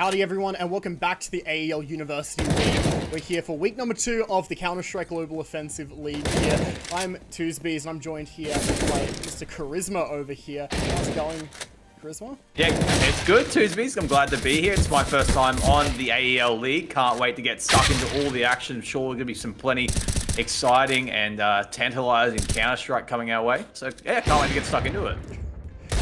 Howdy everyone, and welcome back to the AEL University League. We're here for week number 2 of the Counter-Strike Global Offensive League here. I'm Tuesbees, and I'm joined here by Mr. Charisma over here. How's it going, Charisma? Yeah, it's good, Tuesbees. I'm glad to be here. It's my first time on the AEL League. Can't wait to get stuck into all the action. I'm sure there's going to be some plenty exciting and tantalizing Counter-Strike coming our way. So, yeah, can't wait to get stuck into it.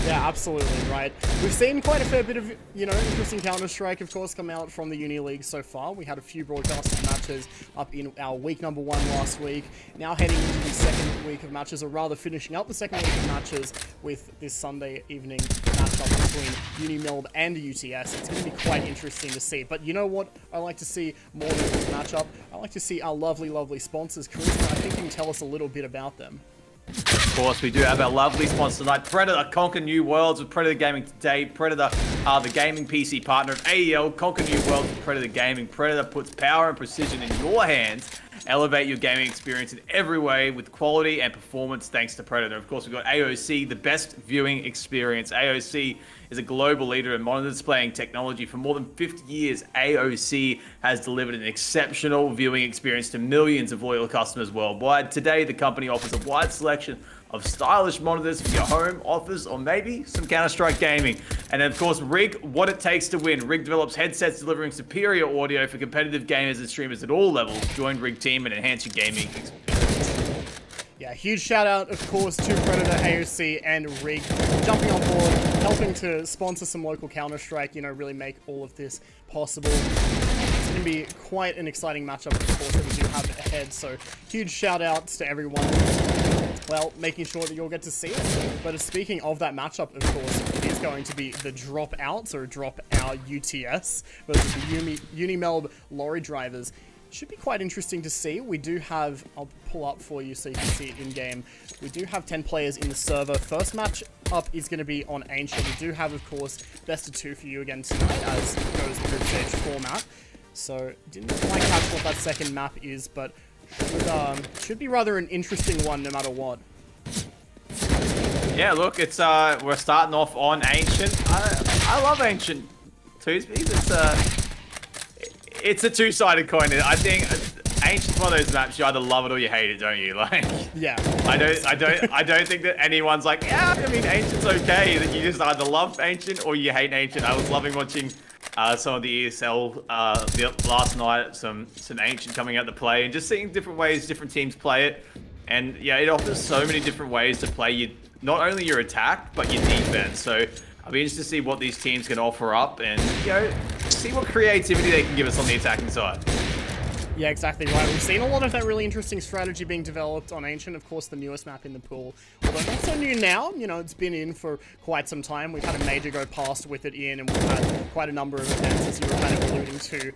Yeah, absolutely, right. We've seen quite a fair bit of, interesting Counter-Strike, of course, come out from the Uni League so far. We had a few broadcasted matches up in our week number 1 last week. Now heading into the second week of matches, or rather finishing up the second week of matches with this Sunday evening matchup between UniMelb and UTS. It's going to be quite interesting to see. But you know what I like to see more than this matchup? I like to see our lovely, lovely sponsors. Charisma, I think you can tell us a little bit about them. Of course, we do have our lovely sponsor tonight, Predator. Conquer new worlds with Predator Gaming today. Predator are the gaming PC partner of AEL. Conquer new worlds with Predator Gaming. Predator puts power and precision in your hands. Elevate your gaming experience in every way with quality and performance thanks to Predator. Of course, we've got AOC, the best viewing experience. AOC is a global leader in monitor displaying technology. For more than 50 years, AOC has delivered an exceptional viewing experience to millions of loyal customers worldwide. Today, the company offers a wide selection of stylish monitors for your home, office, or maybe some Counter-Strike gaming. And then, of course, Rig, what it takes to win. Rig develops headsets delivering superior audio for competitive gamers and streamers at all levels. Join Rig team and enhance your gaming experience. Yeah, huge shout out, of course, to Predator, AOC, and Rig jumping on board, helping to sponsor some local Counter-Strike, really make all of this possible. It's going to be quite an exciting matchup, of course, that we do have ahead, so huge shout outs to everyone. Well, making sure that you'll get to see it. But speaking of that matchup, of course, it is going to be the dropoUTS, or dropout UTS, versus the UniMelb Lorrydrivers. Should be quite interesting to see. We do have, I'll pull up for you so you can see it in game. We do have 10 players in the server. First match up is going to be on Ancient. We do have, of course, best of 2 for you again tonight, as goes the group stage format. So, didn't quite catch what that second map is, but should be rather an interesting one no matter what. Yeah, look, it's we're starting off on Ancient. I love Ancient. Tuesbees, it's a two-sided coin. I think Ancient's one of those maps you either love it or you hate it, don't you? Like, yeah. I don't think that anyone's like, yeah, I mean, Ancient's okay. That you just either love Ancient or you hate Ancient. I was loving watching some of the ESL last night, some Ancient coming out to play, and just seeing different ways different teams play it. And yeah, it offers so many different ways to play not only your attack but your defense. So I'll be interested to see what these teams can offer up, and see what creativity they can give us on the attacking side. Yeah, exactly right. We've seen a lot of that really interesting strategy being developed on Ancient, of course, the newest map in the pool. Although not so new now, it's been in for quite some time. We've had a major go past with it in, and we've had quite a number of events, as you were kind of alluding to,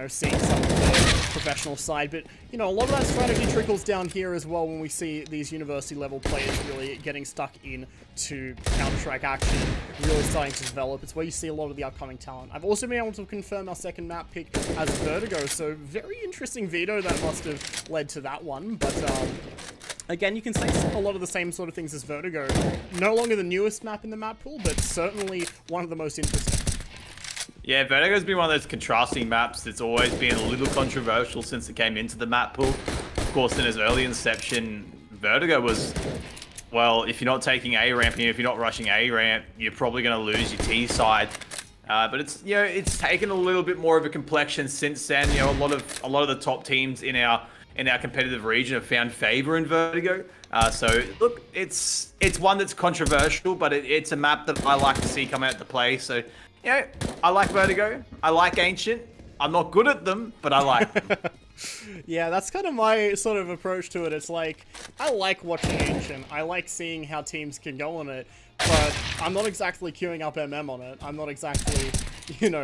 seeing some of the professional side. But, a lot of that strategy trickles down here as well when we see these university-level players really getting stuck into Counter-Strike action, really starting to develop. It's where you see a lot of the upcoming talent. I've also been able to confirm our second map pick as Vertigo, so very interesting veto that must have led to that one, but again, you can say a lot of the same sort of things as Vertigo. No longer the newest map in the map pool, but certainly one of the most interesting. Yeah, Vertigo's been one of those contrasting maps that's always been a little controversial since it came into the map pool. Of course, in its early inception, Vertigo was, well, if you're not taking A ramp and if you're not rushing A ramp, you're probably going to lose your T side. But it's it's taken a little bit more of a complexion since then. A lot of the top teams in our competitive region have found favor in Vertigo. So look, it's one that's controversial, but it's a map that I like to see come out to play. So I like Vertigo. I like Ancient. I'm not good at them, but I like them. Yeah, that's kind of my sort of approach to it. It's like, I like watching Ancient. I like seeing how teams can go on it, but I'm not exactly queuing up MM on it. I'm not exactly,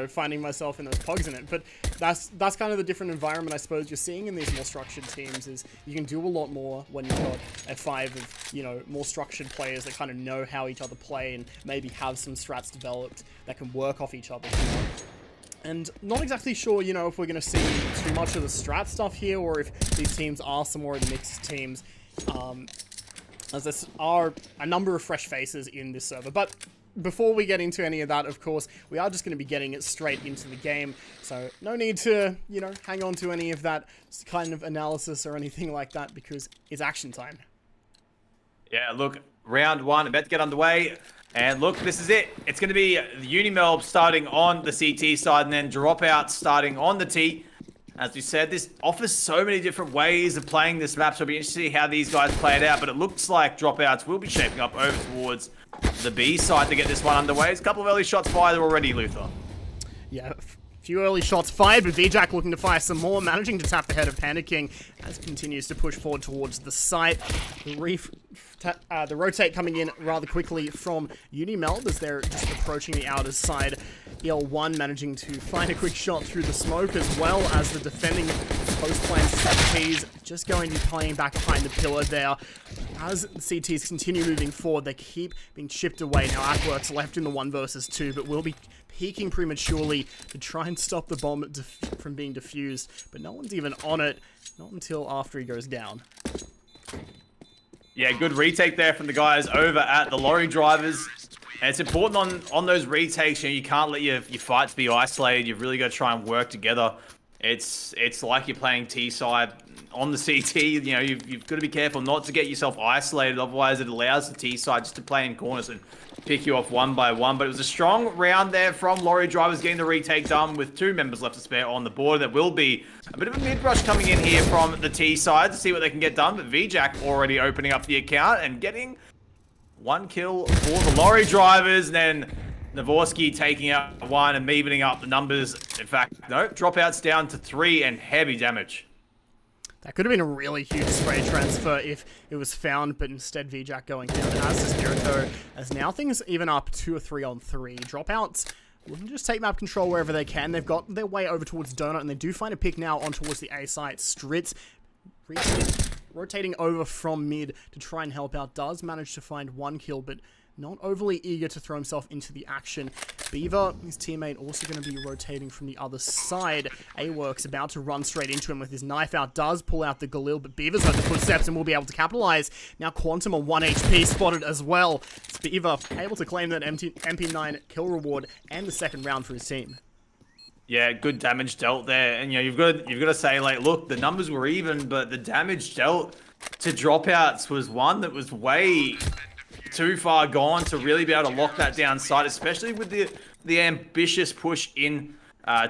finding myself in those pogs in it. But that's kind of the different environment, I suppose, you're seeing in these more structured teams, is you can do a lot more when you've got a 5 of, more structured players that kind of know how each other play and maybe have some strats developed that can work off each other. And not exactly sure, if we're going to see too much of the strat stuff here, or if these teams are some more of the mixed teams, as there are a number of fresh faces in this server. But before we get into any of that, of course, we are just going to be getting it straight into the game. So no need to, you know, hang on to any of that kind of analysis or anything like that, because it's action time. Yeah, look, round one about to get underway. And look, this is it. It's going to be UniMelb starting on the CT side and then dropoUTS starting on the T. As we said, this offers so many different ways of playing this map, so it'll be interesting to see how these guys play it out. But it looks like dropoUTS will be shaping up over towards the B side to get this one underway. There's a couple of early shots fired already, Luther. Yeah, a few early shots fired, but VJack looking to fire some more, managing to tap the head of Panicking as continues to push forward towards the site. The rotate coming in rather quickly from UniMelb as they're just approaching the outer side. EL1 managing to find a quick shot through the smoke, as well as the defending post-plant CTs just going to be playing back behind the pillar there. As the CTs continue moving forward, they keep being chipped away. Now Aquaworks left in the 1 versus 2, but will be peeking prematurely to try and stop the bomb from being defused. But no one's even on it, not until after he goes down. Yeah, good retake there from the guys over at the Lorrydrivers. And it's important on those retakes, you know, you can't let your fights be isolated. You've really got to try and work together. It's like you're playing T-side on the CT. You know, you've got to be careful not to get yourself isolated. Otherwise, it allows the T-side just to play in corners and pick you off one by one. But it was a strong round there from Lorrydrivers getting the retake done with 2 members left to spare on the board. That will be a bit of a mid-rush coming in here from the T-side to see what they can get done. But VJack already opening up the account and getting 1 kill for the Lorrydrivers. Then Navorsky taking out 1 and evening up the numbers. In fact, no, dropoUTS down to 3 and heavy damage. That could have been a really huge spray transfer if it was found, but instead VJack going down, as does Jericho, as now things even up 2 or 3 on 3. DropoUTS looking to just take map control wherever they can. They've got their way over towards Donut, and they do find a pick now on towards the A site. Stritz rotating over from mid to try and help out. Does manage to find 1 kill, but not overly eager to throw himself into the action. Beaver, his teammate, also going to be rotating from the other side. A-Works about to run straight into him with his knife out. Does pull out the Galil, but Beaver's heard the footsteps and will be able to capitalize. Now Quantum on 1 HP spotted as well. It's Beaver able to claim that MP9 kill reward and the 2nd round for his team. Yeah, good damage dealt there. And, you know, you've got to say, like, look, the numbers were even, but the damage dealt to dropoUTS was one that was way too far gone to really be able to lock that down side, especially with the ambitious push in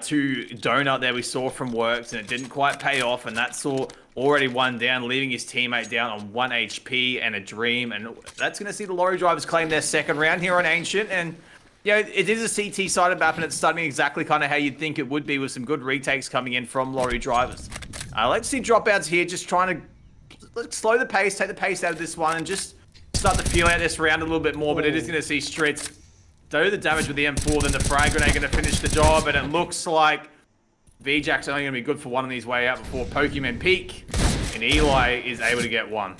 to Donut there we saw from Works, and it didn't quite pay off, and that saw already 1 down, leaving his teammate down on 1 HP and a Dream, and that's going to see the Lorrydrivers claim their 2nd round here on Ancient. And yeah, it is a CT-sided map, and it's starting exactly kind of how you'd think it would be, with some good retakes coming in from Lorrydrivers. I like to see dropoUTS here, just trying to slow the pace, take the pace out of this one, and just start to feel out this round a little bit more. But it is going to see Stritz do the damage with the M4, then the frag grenade going to finish the job, and it looks like VJack's only going to be good for 1 on his way out before Pokemon peak, and Eli is able to get 1.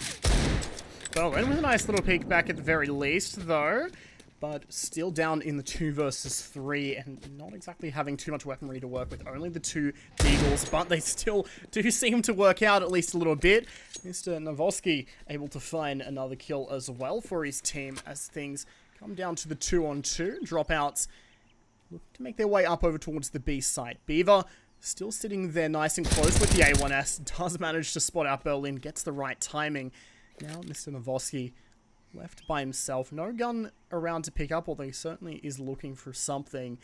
Well, went with a nice little peek back at the very least, though. But still down in the 2 versus 3, and not exactly having too much weaponry to work with. Only the 2 Deagles, but they still do seem to work out at least a little bit. Mr. Navorsky able to find another kill as well for his team as things come down to the 2-on-2. dropoUTS look to make their way up over towards the B site. Beaver still sitting there nice and close with the A1S. Does manage to spot out Berlin, gets the right timing. Now Mr. Navorsky left by himself. No gun around to pick up, although he certainly is looking for something.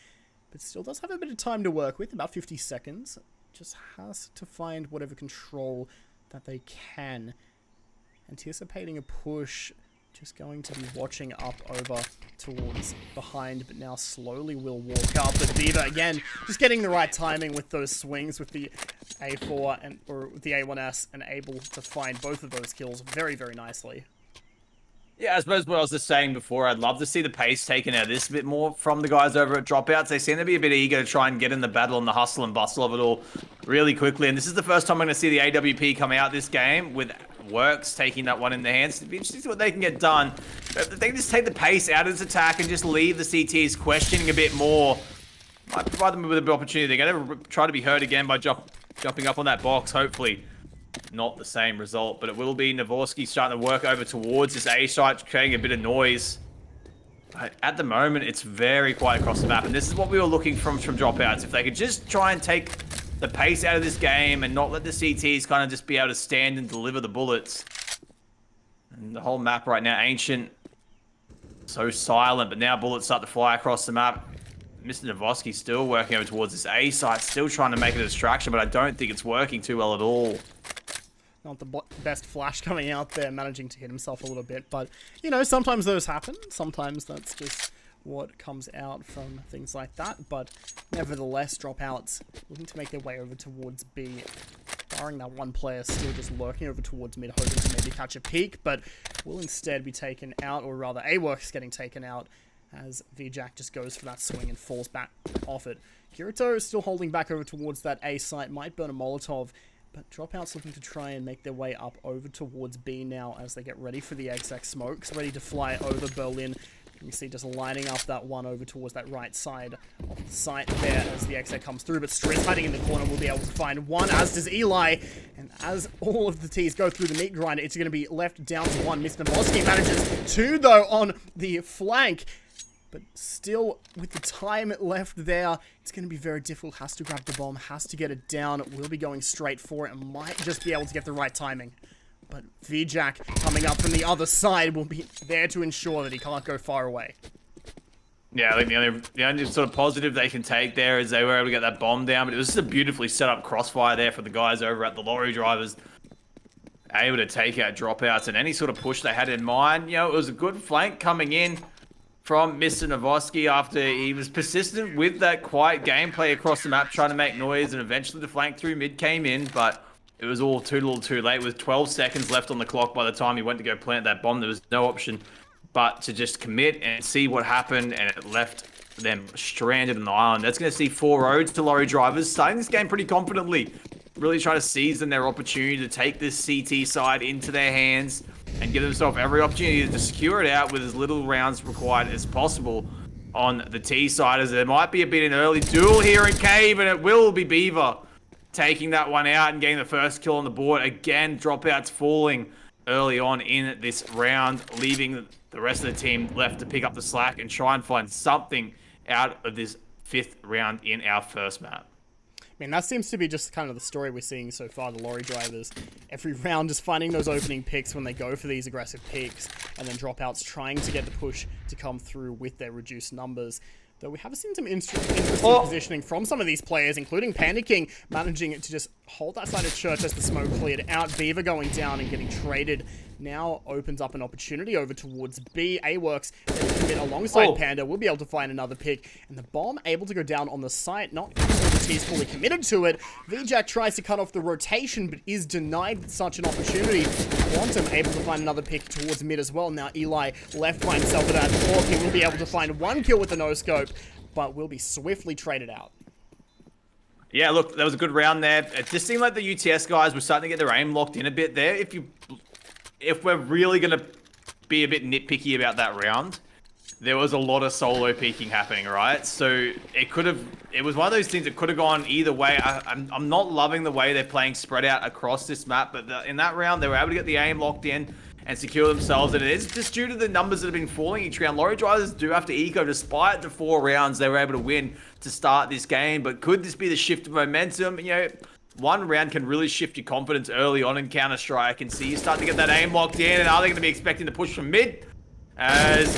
But still does have a bit of time to work with, about 50 seconds. Just has to find whatever control that they can. Anticipating a push, just going to be watching up over towards behind, but now slowly will walk up. But Beaver, again, just getting the right timing with those swings with the A4 or the A1S, and able to find both of those kills very, very nicely. Yeah, I suppose what I was just saying before, I'd love to see the pace taken out of this a bit more from the guys over at dropoUTS. They seem to be a bit eager to try and get in the battle and the hustle and bustle of it all really quickly. And this is the first time I'm going to see the AWP come out this game with Works taking that one in their hands. It'd be interesting to see what they can get done. But if they can just take the pace out of this attack and just leave the CTs questioning a bit more, might provide them with a bit of opportunity. They're going to try to be hurt again by jumping up on that box, hopefully. Not the same result, but it will be Navorsky starting to work over towards this A site, creating a bit of noise. But at the moment, it's very quiet across the map, and this is what we were looking from dropouts. If they could just try and take the pace out of this game and not let the CTs kind of just be able to stand and deliver the bullets. And the whole map right now, Ancient, so silent, but now bullets start to fly across the map. Mr. Novoski still working over towards this A site, still trying to make it a distraction, but I don't think it's working too well at all. Not the best flash coming out there, managing to hit himself a little bit. But, you know, sometimes those happen. Sometimes that's just what comes out from things like that. But nevertheless, dropouts looking to make their way over towards B. Barring that one player still just lurking over towards mid, hoping to maybe catch a peek. But will instead be taken out, or rather AWorks getting taken out, as VJack just goes for that swing and falls back off it. Kirito is still holding back over towards that A site, might burn a Molotov. But dropouts looking to try and make their way up over towards B now as they get ready for the XX smokes, ready to fly over Berlin. You see just lining up that one over towards that right side of the site there as the XX comes through. But Striz hiding in the corner will be able to find one, as does Eli. And as all of the T's go through the meat grinder, it's going to be left down to one. Mr. Novoski manages two, though, on the flank. But still, with the time left there, it's going to be very difficult. Has to grab the bomb, has to get it down. Will be going straight for it and might just be able to get the right timing. But VJack coming up from the other side will be there to ensure that he can't go far away. Yeah, I think the only sort of positive they can take there is they were able to get that bomb down, but it was just a beautifully set up crossfire there for the guys over at the Lorrydrivers. Able to take out dropouts and any sort of push they had in mind. You know, it was a good flank coming in from Mr. Novoski after he was persistent with that quiet gameplay across the map, trying to make noise, and eventually the flank through mid came in, but it was all too little too late. With 12 seconds left on the clock by the time he went to go plant that bomb, there was no option but to just commit and see what happened, and it left them stranded on the island. That's going to see 4 roads to Lorrydrivers, starting this game pretty confidently, really trying to seize on their opportunity to take this CT side into their hands and give themselves every opportunity to secure it out with as little rounds required as possible on the T side, as there might be a bit of an early duel here in Cave, and it will be Beaver taking that one out and getting the first kill on the board. Again, dropouts falling early on in this round, leaving the rest of the team left to pick up the slack and try and find something out of this 5th round in our first map. I mean, that seems to be just kind of the story we're seeing so far, the Lorrydrivers. Every round is finding those opening picks when they go for these aggressive picks, and then dropouts trying to get the push to come through with their reduced numbers. Though we have seen some interesting positioning from some of these players, including Panda King managing to just hold that side of Church as the smoke cleared out. Beaver going down and getting traded now opens up an opportunity over towards B. AWorks alongside Panda will be able to find another pick, and the bomb able to go down on the site. Not all the T's fully committed to it. VJack tries to cut off the rotation, but is denied such an opportunity. Quantum able to find another pick towards mid as well. Now Eli left by himself at that fork. He will be able to find one kill with the no-scope, but will be swiftly traded out. Yeah, look, that was a good round there. It just seemed like the UTS guys were starting to get their aim locked in a bit there. If we're really going to be a bit nitpicky about that round, there was a lot of solo peeking happening, right? So it was one of those things that could have gone either way. I'm not loving the way they're playing spread out across this map, but in that round, they were able to get the aim locked in and secure themselves, and it is just due to the numbers that have been falling each round. Lorrydrivers do have to eco, despite the 4 rounds they were able to win to start this game, but could this be the shift of momentum? You know, one round can really shift your confidence early on in Counter-Strike, and see you start to get that aim locked in, and are they going to be expecting to push from mid? As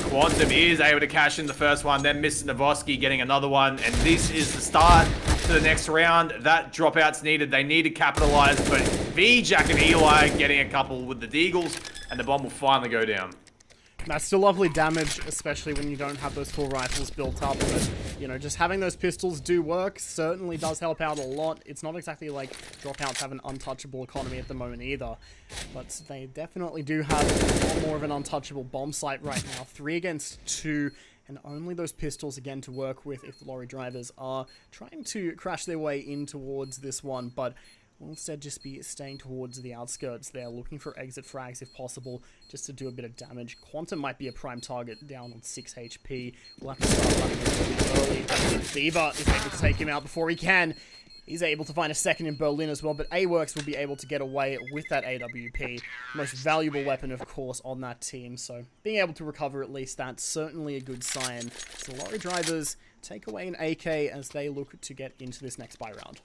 Quantum is able to cash in the first one, then Mr. Novoski getting another one, and this is the start to the next round. That dropout's needed. They need to capitalize, but VJack and Eli getting a couple with the Deagles, and the bomb will finally go down. That's still lovely damage, especially when you don't have those full rifles built up. But, you know, just having those pistols do work certainly does help out a lot. It's not exactly like dropouts have an untouchable economy at the moment either, but they definitely do have a lot more of an untouchable bomb site right now. 3 against 2, and only those pistols again to work with if the Lorrydrivers are trying to crash their way in towards this one, but will instead just be staying towards the outskirts there, looking for exit frags if possible, just to do a bit of damage. Quantum might be a prime target down on 6 HP. We'll have to start running a little bit early. Beaver is able to take him out before he can. He's able to find a second in Berlin as well, but AWorks will be able to get away with that AWP. Most valuable weapon, of course, on that team. So being able to recover at least that's certainly a good sign. So Lorrydrivers take away an AK as they look to get into this next buy round.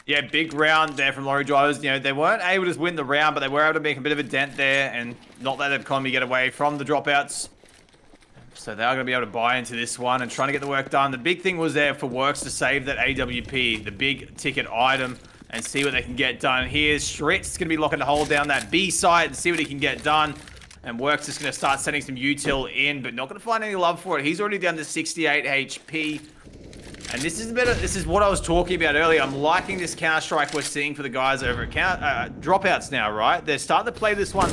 Yeah, big round there from Lorrydrivers. You know, they weren't able to win the round, but they were able to make a bit of a dent there and not let Economy get away from the dropouts. So they are going to be able to buy into this one and trying to get the work done. The big thing was there for Works to save that AWP, the big ticket item, and see what they can get done. Here's Schritz going to be looking to hold down that B site and see what he can get done. And Works is going to start sending some util in, but not going to find any love for it. He's already down to 68 HP. And this is what I was talking about earlier. I'm liking this Counter-Strike we're seeing for the guys over at dropouts now, right? They're starting to play this one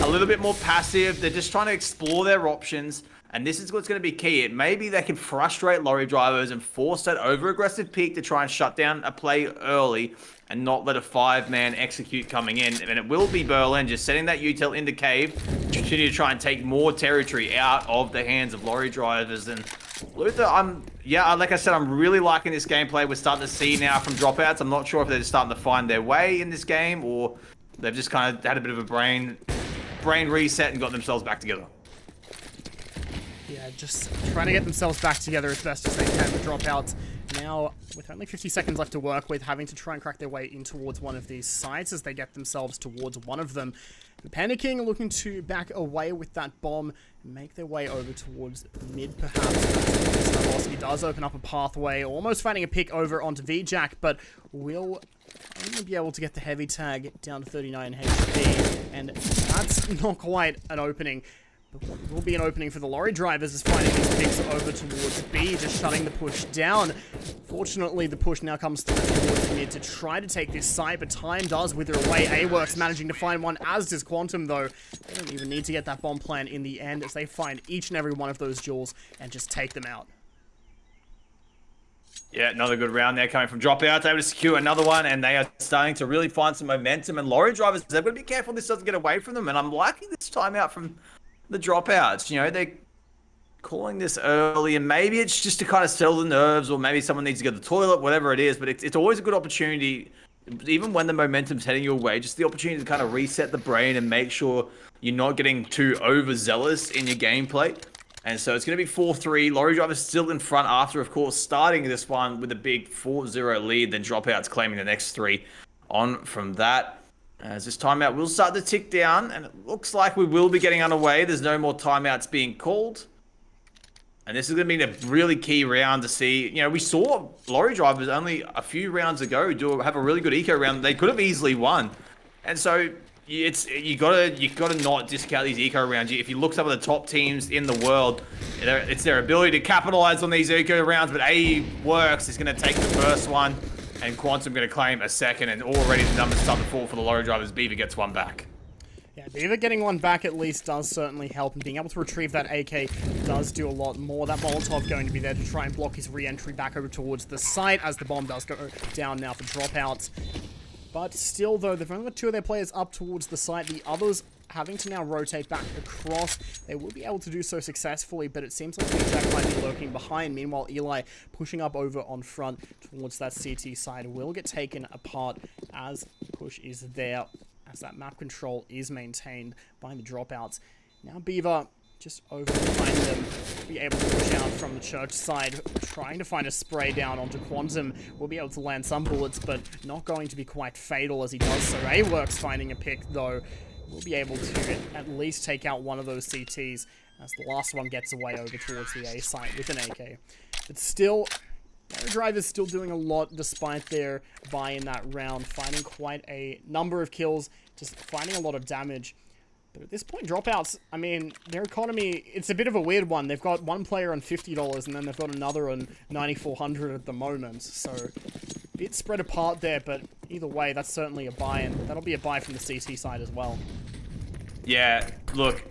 a little bit more passive. They're just trying to explore their options. And this is what's going to be key. Maybe they can frustrate Lorrydrivers and force that over-aggressive peak to try and shut down a play early and not let a 5-man execute coming in. And it will be Berlin just setting that util into cave to continue to try and take more territory out of the hands of Lorrydrivers. And Luther, like I said, I'm really liking this gameplay we're starting to see now from dropouts. I'm not sure if they're just starting to find their way in this game or they've just kind of had a bit of a brain reset and got themselves back together. Yeah, just trying to get themselves back together as best as they can. The dropouts now, with only 50 seconds left to work with, having to try and crack their way in towards one of these sites as they get themselves towards one of them. Panicking, looking to back away with that bomb and make their way over towards mid, perhaps. Snowbowski does open up a pathway, almost finding a pick over onto VJack, but will only be able to get the heavy tag down to 39 HP, and that's not quite an opening. But what will be an opening for the Lorrydrivers is finding these picks over towards B, just shutting the push down. Fortunately, the push now comes through towards mid to try to take this site, but time does wither away. AWorks managing to find one, as does Quantum, though. They don't even need to get that bomb plant in the end, as they find each and every one of those jewels and just take them out. Yeah, another good round there coming from dropouts. Able to secure another one, and they are starting to really find some momentum. And Lorrydrivers, they've got to be careful this doesn't get away from them, and I'm liking this timeout from the dropouts. You know, they're calling this early, and maybe it's just to kind of settle the nerves, or maybe someone needs to go to the toilet, whatever it is, but it's always a good opportunity, even when the momentum's heading your way, just the opportunity to kind of reset the brain and make sure you're not getting too overzealous in your gameplay. And so it's going to be 4-3. Lorrydrivers still in front after, of course, starting this one with a big 4-0 lead, then dropouts claiming the next 3 on from that. As this timeout will start to tick down, and it looks like we will be getting underway. There's no more timeouts being called. And this is going to be a really key round to see. You know, we saw Lorrydrivers only a few rounds ago have a really good eco round. They could have easily won. And so you gotta not discount these eco rounds. If you look at some of the top teams in the world, it's their ability to capitalize on these eco rounds. But AEWorks is going to take the first one, and Quantum going to claim a second, and already the numbers start to fall for the Lorrydrivers. Beaver gets one back. Yeah, Beaver getting one back at least does certainly help, and being able to retrieve that AK does do a lot more. That Molotov going to be there to try and block his re-entry back over towards the site, as the bomb does go down now for dropouts. But still, though, they've only got 2 of their players up towards the site. The others having to now rotate back across. They will be able to do so successfully, but it seems like Jack might be lurking behind. Meanwhile, Eli pushing up over on front towards that CT side will get taken apart as push is there, as that map control is maintained by the dropouts. Now Beaver just over behind them, be able to push out from the church side, trying to find a spray down onto Quantum. Will be able to land some bullets, but not going to be quite fatal as he does so. AWorks finding a pick, though. Will be able to at least take out one of those CTs, as the last one gets away over towards the A site with an AK. But still, Lorrydrivers still doing a lot despite their buy in that round, finding quite a number of kills, just finding a lot of damage. But at this point, dropouts, I mean, their economy, it's a bit of a weird one. They've got one player on $50, and then they've got another on $9,400 at the moment. So, a bit spread apart there, but either way, that's certainly a buy, and that'll be a buy from the CT side as well. Yeah, look,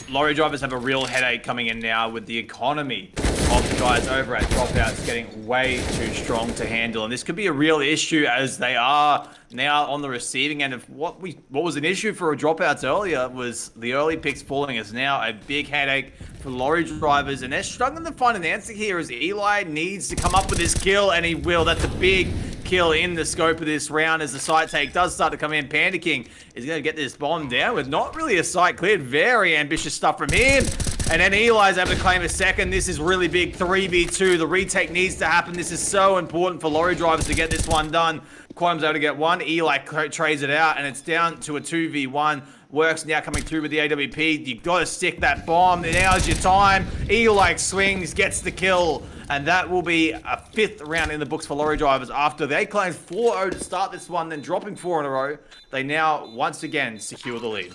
Lorrydrivers have a real headache coming in now with the economy of the guys over at dropoUTS getting way too strong to handle, and this could be a real issue as they are now on the receiving end of what was an issue for dropoUTS earlier was the early picks falling is now a big headache for Lorrydrivers, and they're struggling to find an answer here as Eli needs to come up with this kill, and he will. That's a big kill in the scope of this round as the site take does start to come in. Panda King is going to get this bomb down with not really a site cleared. Very ambitious stuff from him. And then Eli's able to claim a second. This is really big. 3v2. The retake needs to happen. This is so important for Lorrydrivers to get this one done. Quantum's able to get one. Eli trades it out, and it's down to a 2v1. Works now coming through with the AWP. You've got to stick that bomb. Now's your time. Eli swings, gets the kill. And that will be a 5th round in the books for Lorrydrivers after they claimed 4-0 to start this one, then dropping 4 in a row. They now, once again, secure the lead.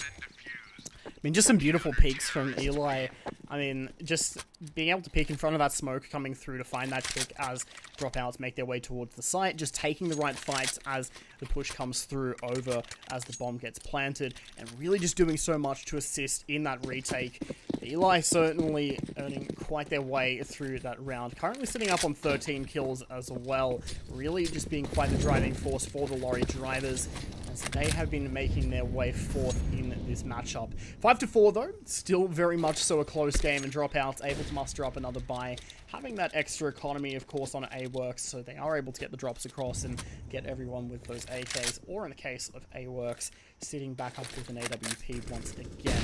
I mean, just some beautiful peeks from Eli. I mean, just being able to peek in front of that smoke coming through to find that pick as dropoUTS make their way towards the site, just taking the right fights as the push comes through over as the bomb gets planted, and really just doing so much to assist in that retake. Eli certainly earning quite their way through that round. Currently sitting up on 13 kills as well. Really just being quite the driving force for the Lorrydrivers, as they have been making their way forth in this matchup. 5-4 though, still very much so a close game, and dropoUTS able to muster up another buy. Having that extra economy, of course, on AWorks, so they are able to get the drops across and get everyone with those AKs, or in the case of AWorks, sitting back up with an AWP once again.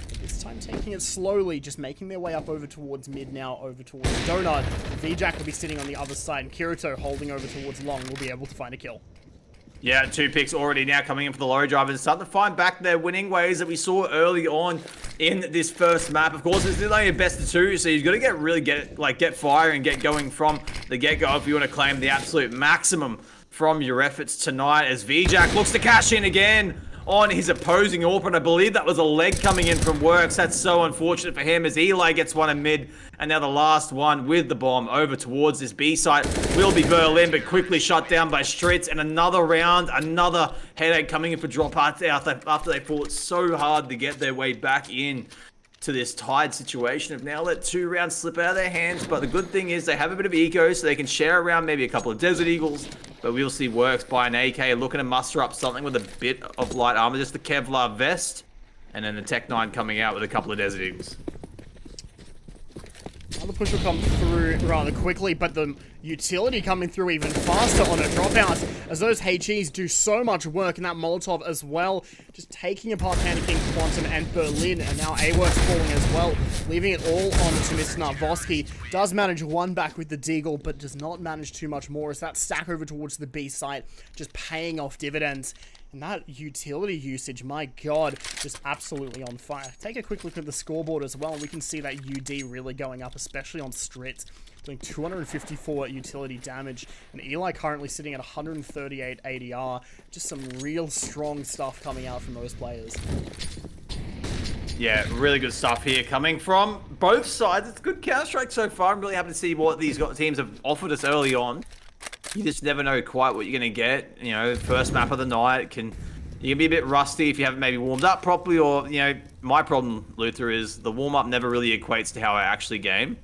But this time taking it slowly, just making their way up over towards mid now, over towards Donut. VJack will be sitting on the other side, and Kirito holding over towards Long will be able to find a kill. Yeah, 2 picks already now coming in for the Lorrydrivers. Starting to find back their winning ways that we saw early on in this first map. Of course, it's only a best of 2, so you've got to get fire and get going from the get-go if you want to claim the absolute maximum from your efforts tonight. As VJack looks to cash in again on his opposing AWP, and I believe that was a leg coming in from Works. That's so unfortunate for him as Eli gets one in mid, and now the last one with the bomb over towards this B site will be Berlin, but quickly shut down by Stritz, and another round, another headache coming in for dropoUTS after they fought so hard to get their way back in to this tied situation. Have now let 2 rounds slip out of their hands, but the good thing is they have a bit of eco, so they can share around maybe a couple of Desert Eagles, but we'll see Works by an AK looking to muster up something with a bit of light armor, just the Kevlar vest, and then the Tech 9 coming out with a couple of Desert Eagles. Another push will come through rather quickly, but the utility coming through even faster on a dropout as those HEs do so much work in that Molotov as well. Just taking apart Panda King, Quantum, and Berlin, and now AWorks falling as well, leaving it all on to Mr. Narvoski. Does manage one back with the Deagle, but does not manage too much more as that stack over towards the B site, just paying off dividends. And that utility usage, my god, just absolutely on fire. Take a quick look at the scoreboard as well, and we can see that UD really going up, especially on Stritz, doing 254 utility damage, and Eli currently sitting at 138 ADR. Just some real strong stuff coming out from those players. Yeah, really good stuff here coming from both sides. It's good Counter-Strike so far. I'm really happy to see what these teams have offered us early on. You just never know quite what you're going to get. You know, first map of the night, you can be a bit rusty if you haven't maybe warmed up properly, or, you know, my problem, Luther, is the warm-up never really equates to how I actually game.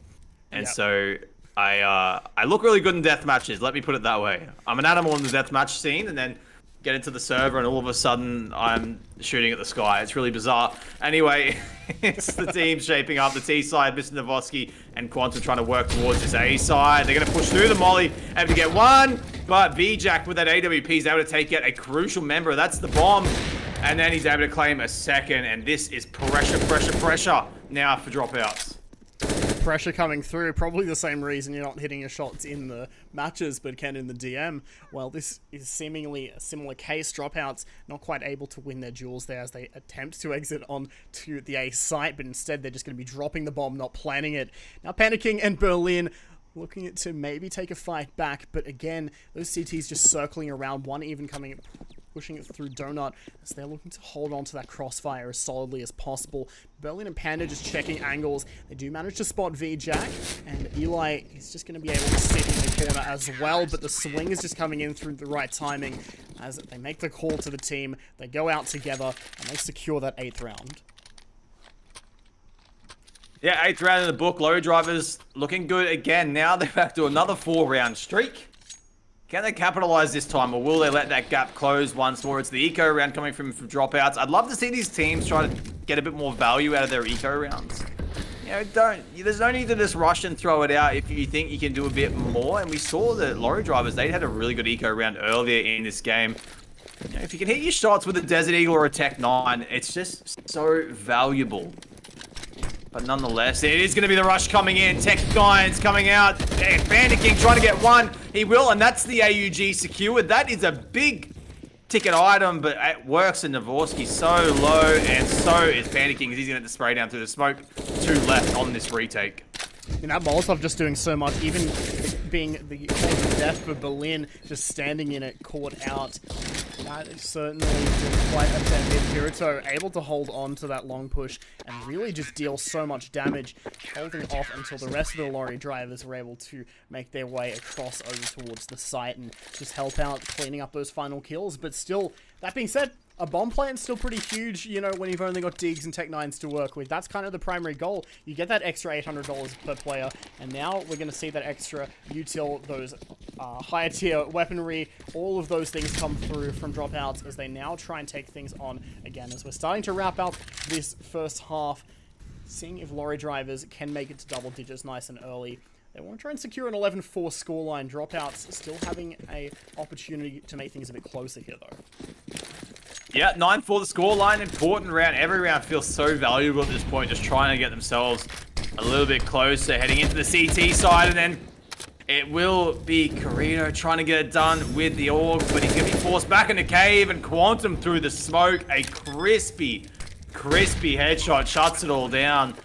And so I look really good in death matches, let me put it that way. I'm an animal in the deathmatch scene, and then get into the server and all of a sudden I'm shooting at the sky. It's really bizarre. Anyway, it's the team shaping up. The T side, Mr. Navoski and Quantum trying to work towards this A side. They're going to push through the molly, able to get one, but VJack with that AWP is able to take out a crucial member. That's the bomb. And then he's able to claim a second, and this is pressure now for dropoUTS. Pressure coming through, probably the same reason you're not hitting your shots in the matches but can in the DM. Well, this is seemingly a similar case. dropoUTS not quite able to win their duels there as they attempt to exit on to the A site, but instead they're just going to be dropping the bomb, not planning it. Now Panda King and Berlin looking to maybe take a fight back, but again, those CTs just circling around, one even coming pushing it through Donut as they're looking to hold on to that crossfire as solidly as possible. Berlin and Panda just checking angles. They do manage to spot VJack, and Eli is just going to be able to sit in the corner as well, but the swing is just coming in through the right timing as they make the call to the team. They go out together, and they secure that 8th round. Yeah, 8th round in the book. Lorrydrivers looking good again. Now they're back to another 4-round streak. Can they capitalize this time, or will they let that gap close once more? It's the eco round coming from dropouts. I'd love to see these teams try to get a bit more value out of their eco rounds. You know, there's no need to just rush and throw it out if you think you can do a bit more. And we saw that Lorrydrivers, they had a really good eco round earlier in this game. You know, if you can hit your shots with a Desert Eagle or a Tech 9, it's just so valuable. But nonetheless, it is going to be the rush coming in. Tech 9's coming out. And Bandit King trying to get one. He will, and that's the AUG secured. That is a big ticket item, but it works, and Navorsky's so low, and so is Bandit King, as he's going to get the spray down through the smoke. 2 left on this retake. You know, Molotov just doing so much, even being the death for Berlin, just standing in it, caught out. That is certainly quite offended. Kirito able to hold on to that long push and really just deal so much damage, holding off until the rest of the Lorrydrivers were able to make their way across over towards the site and just help out cleaning up those final kills. But still, that being said, a bomb plant's still pretty huge, you know, when you've only got digs and Tech 9s to work with. That's kind of the primary goal. You get that extra $800 per player, and now we're going to see that extra util, those higher tier weaponry, all of those things come through from dropouts as they now try and take things on again. As we're starting to wrap up this first half, seeing if Lorrydrivers can make it to double digits nice and early. They want to try and secure an 11-4 scoreline. Dropouts still having an opportunity to make things a bit closer here, though. Yeah, 9-4 the scoreline. Important round. Every round feels so valuable at this point, just trying to get themselves a little bit closer, heading into the CT side, and then it will be Carino trying to get it done with the orb, but he's going to be forced back in the cave, and Quantum through the smoke. A crispy headshot shuts it all down.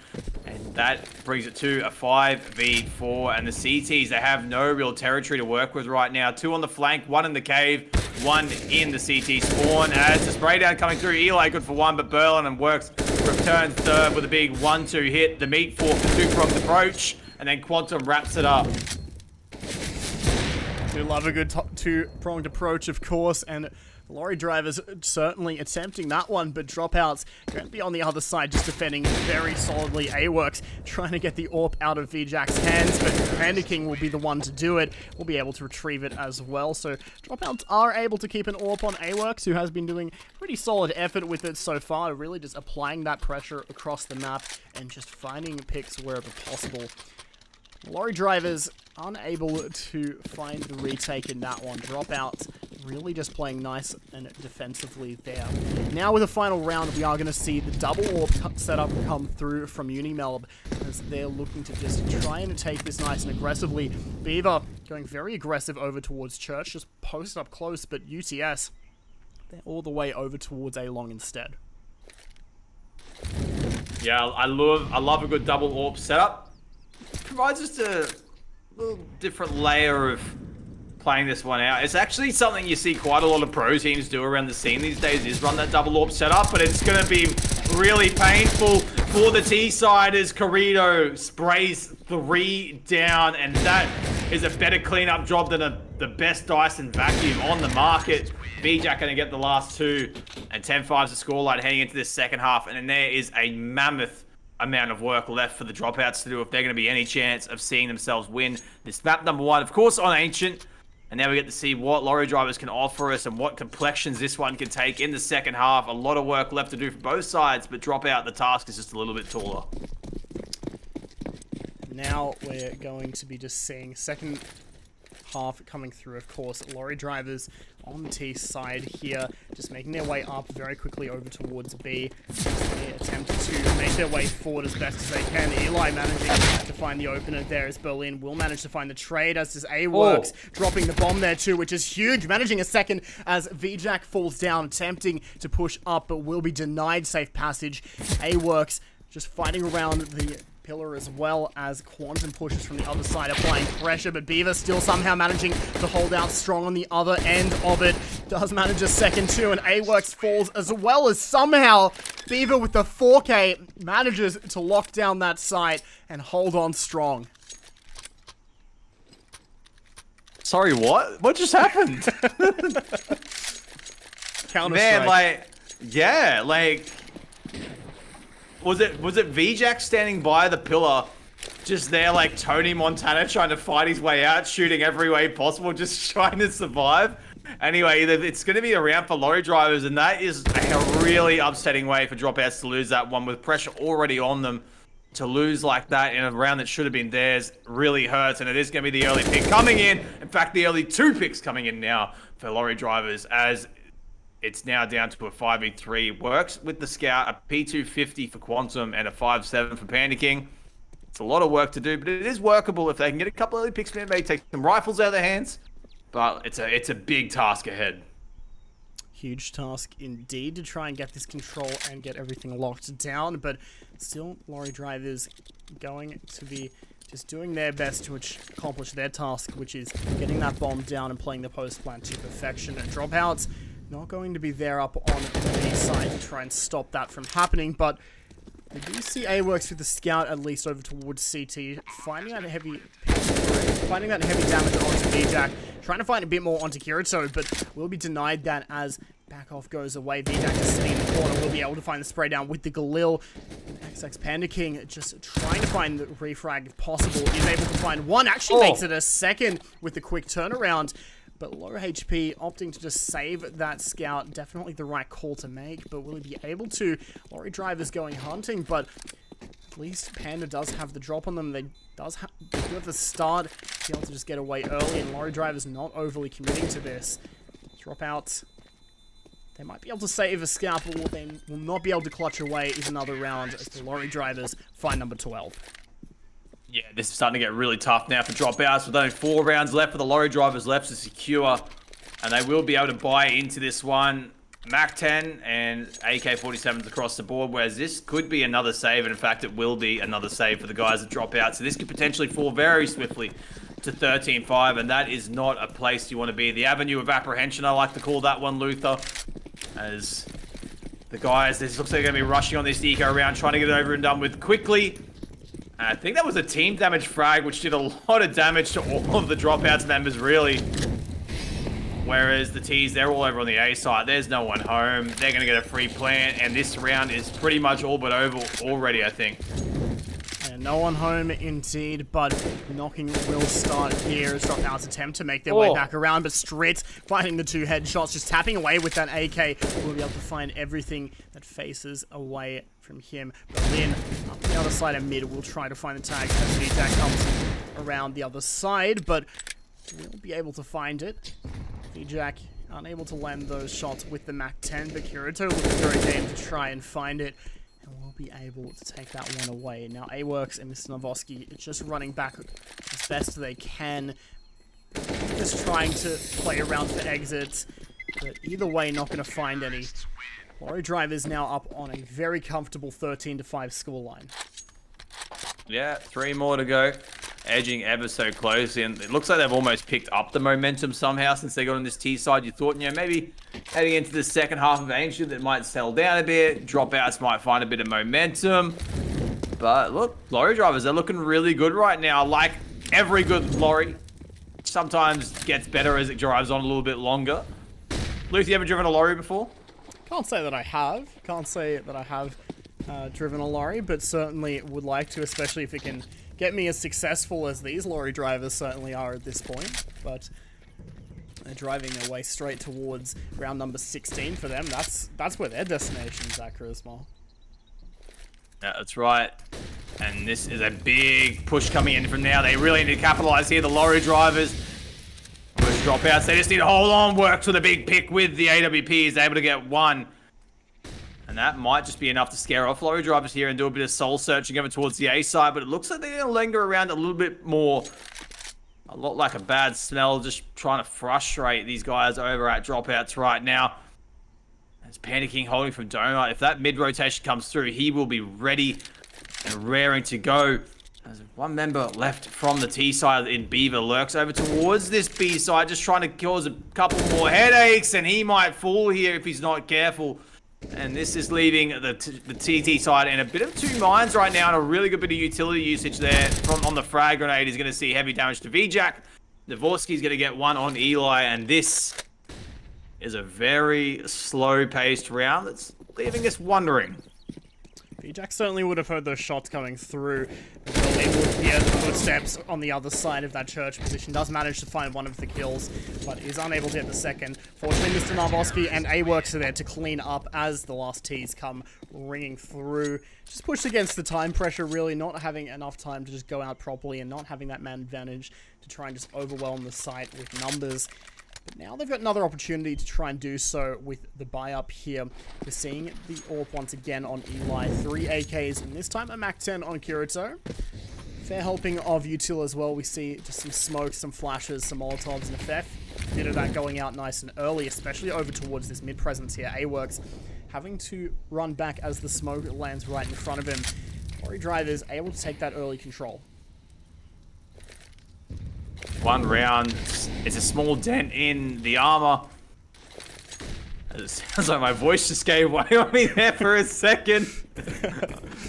And that brings it to a 5v4, and the CTs, they have no real territory to work with right now. 2 on the flank, 1 in the cave, 1 in the CT spawn. As the spray down coming through, Eli good for 1, but Berlin works, returns third with a big 1-2 hit. The meat for the 2-pronged approach, and then Quantum wraps it up. We love a good 2-pronged approach, of course, and Lorrydrivers certainly attempting that one, but dropouts going to be on the other side, just defending very solidly. AWorks trying to get the AWP out of VJack's hands, but Panda King will be the one to do it. We'll be able to retrieve it as well. So dropouts are able to keep an AWP on AWorks, who has been doing pretty solid effort with it so far, really just applying that pressure across the map and just finding picks wherever possible. Lorrydrivers unable to find the retake in that one. Dropouts really just playing nice and defensively there. Now with the final round, we are going to see the double AWP setup come through from UniMelb as they're looking to just try and take this nice and aggressively. Beaver going very aggressive over towards Church, just post up close, but UTS, they're all the way over towards A Long instead. Yeah, I love a good double AWP setup. Provides just a little different layer of playing this one out. It's actually something you see quite a lot of pro teams do around the scene these days, is run that double AWP setup, but it's going to be really painful for the T-side as Corrido sprays 3 down, and that is a better cleanup job than the best Dyson vacuum on the market. VJack going to get the last 2, and 10-5's the scoreline heading into this second half, and then there is a mammoth amount of work left for the dropouts to do if they're going to be any chance of seeing themselves win this map number 1, of course, on Ancient. And now we get to see what Lorrydrivers can offer us and what complexions this one can take in the second half. A lot of work left to do for both sides, but Dropout, the task is just a little bit taller. Now we're going to be just seeing second half coming through, of course. Lorrydrivers on T side here, just making their way up very quickly over towards B. They attempt to make their way forward as best as they can. Eli managing to find the opener there as Berlin will manage to find the trade, as does AWorks, dropping the bomb there too, which is huge, managing a second as VJack falls down, attempting to push up, but will be denied safe passage. AWorks just fighting around the pillar as well as Quantum pushes from the other side, applying pressure, but Beaver still somehow managing to hold out strong on the other end of it. Does manage a second too, and AWorks falls as well as somehow Beaver with the 4K manages to lock down that site and hold on strong. Sorry, what? What just happened? Counter-strike. Man, like, yeah, like, Was it VJack standing by the pillar, just there like Tony Montana trying to fight his way out, shooting every way possible, just trying to survive? Anyway, it's going to be a round for Lorrydrivers, and that is a really upsetting way for dropouts to lose that one with pressure already on them. To lose like that in a round that should have been theirs really hurts, and it is going to be the early pick coming in. In fact, the early 2 picks coming in now for Lorrydrivers, as it's now down to a 5v3. Works with the Scout, a P250 for Quantum, and a 5-7 for Panicking. It's a lot of work to do, but it is workable if they can get a couple early picks. Maybe take some rifles out of their hands, but it's a big task ahead. Huge task indeed to try and get this control and get everything locked down, but still Lorrydrivers going to be just doing their best to accomplish their task, which is getting that bomb down and playing the post plan to perfection. And dropouts not going to be there up on the B side to try and stop that from happening, but we do see AWorks with the Scout at least over towards CT, finding that heavy damage onto VJack, trying to find a bit more onto Kirito, but will be denied that as back off goes away. VJack is sitting in the corner, will be able to find the spray down with the Galil. XX Panda King just trying to find the refrag if possible, is able to find one, actually makes it a second with the quick turnaround. But low HP, opting to just save that Scout, definitely the right call to make, but will he be able to? Lorrydrivers going hunting, but at least Panda does have the drop on them. They do have the start, be able to just get away early, and Lorrydrivers not overly committing to this. Drop out. They might be able to save a Scout, but what they will not be able to clutch away is another round as the Lorrydrivers find number 12. Yeah, this is starting to get really tough now for dropouts, with only 4 rounds left for the Lorrydrivers left to secure, and they will be able to buy into this one. Mac 10 and AK-47s across the board, whereas this could be another save, and in fact it will be another save for the guys that drop out, so this could potentially fall very swiftly to 13-5, and that is not a place you want to be. The avenue of apprehension, I like to call that one, Luther, as the guys, this looks like they're going to be rushing on this eco round, trying to get it over and done with quickly. I think that was a team damage frag, which did a lot of damage to all of the dropouts members, really. Whereas the T's, they're all over on the A side. There's no one home. They're going to get a free plant, and this round is pretty much all but over already, I think. And no one home indeed, but knocking will start here as dropouts attempt to make their way back around, but Stritz finding the 2 headshots, just tapping away with that AK, will be able to find everything that faces away from him. Berlin up the other side of mid will try to find the tag as VJack comes around the other side, but will be able to find it. VJack unable to land those shots with the Mac 10, but Kirito looking very game to try and find it, and will be able to take that one away. Now AWorks and Mr. Novoski just running back as best they can, just trying to play around for exits, but either way not going to find any. Lorrydrivers now up on a very comfortable 13-5 scoreline. Yeah, 3 more to go. Edging ever so close, and it looks like they've almost picked up the momentum somehow since they got on this T side. You thought, you know, maybe heading into the second half of Ancient, that might settle down a bit. Dropouts might find a bit of momentum. But look, Lorrydrivers, they're looking really good right now. Like every good lorry, sometimes gets better as it drives on a little bit longer. Luke, you ever driven a lorry before? Can't say that I have. Can't say that I have driven a lorry, but certainly would like to, especially if it can get me as successful as these Lorrydrivers certainly are at this point. But they're driving their way straight towards round number 16 for them. That's where their destination is at, Charisma. Yeah, that's right. And this is a big push coming in from now. They really need to capitalize here. The Lorrydrivers, with dropouts, they just need to hold on, work to the big pick with the AWP. Is able to get 1. And that might just be enough to scare off Lorrydrivers here and do a bit of soul searching over towards the A side. But it looks like they're going to linger around a little bit more. A lot like a bad smell, just trying to frustrate these guys over at dropouts right now. As Panicking holding from Donut. If that mid-rotation comes through, he will be ready and raring to go. There's 1 member left from the T side in Beaver. Lurks over towards this B side, just trying to cause a couple more headaches. And he might fall here if he's not careful. And this is leaving the TT side in a bit of 2 minds right now, and a really good bit of utility usage there on the frag grenade. He's going to see heavy damage to VJack. Dvorsky's going to get 1 on Eli, and this is a very slow-paced round that's leaving us wondering. Jack certainly would have heard those shots coming through. Well, able to hear the footsteps on the other side of that church position. Does manage to find one of the kills, but is unable to get the second. Fortunately, Mr. Narvoski and A-Works are there to clean up as the last T's come ringing through. Just pushed against the time pressure, really, not having enough time to just go out properly and not having that man advantage to try and just overwhelm the site with numbers. But now they've got another opportunity to try and do so with the buy up here. We're seeing the AWP once again on Eli. 3 AKs, and this time a MAC-10 on Kirito. Fair helping of Util as well. We see just some smoke, some flashes, some Molotovs, and a fair bit of that going out nice and early, especially over towards this mid-presence here. A-Works having to run back as the smoke lands right in front of him. Lorrydrivers able to take that early control. One round. It's a small dent in the armor. It sounds like my voice just gave way on me there for a second.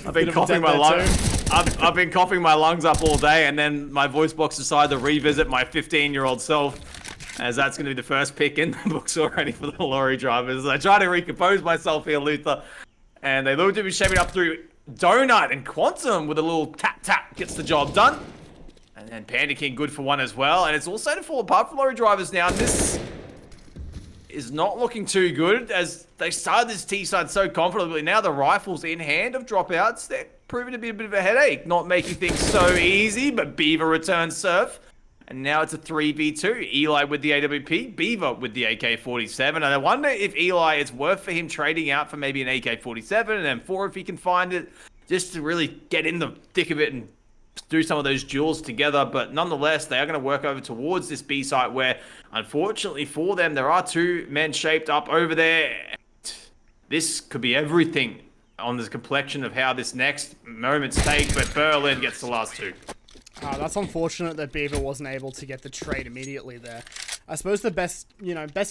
I've been coughing my lungs. I've been coughing my lungs up all day, and then my voice box decided to revisit my 15-year-old self, as that's going to be the first pick in the books already for the Lorrydrivers. I try to recompose myself here, Luther, and they look to be shaping up through Donut, and Quantum with a little tap gets the job done. And then Panda King good for one as well. And it's all starting to fall apart for Lorrydrivers now. And this is not looking too good as they started this T-side so confidently. Now the rifles in hand of dropoUTS, they're proving to be a bit of a headache. Not making things so easy, but Beaver returns serve. And now it's a 3v2. Eli with the AWP, Beaver with the AK-47. And I wonder if Eli, it's worth for him trading out for maybe an AK-47 and M4 if he can find it, just to really get in the thick of it and do some of those duels together. But nonetheless, they are going to work over towards this B site where, unfortunately for them, there are 2 men shaped up over there. This could be everything on the complexion of how this next moment's take, but Berlin gets the last 2. That's unfortunate that Beaver wasn't able to get the trade immediately there. I suppose the best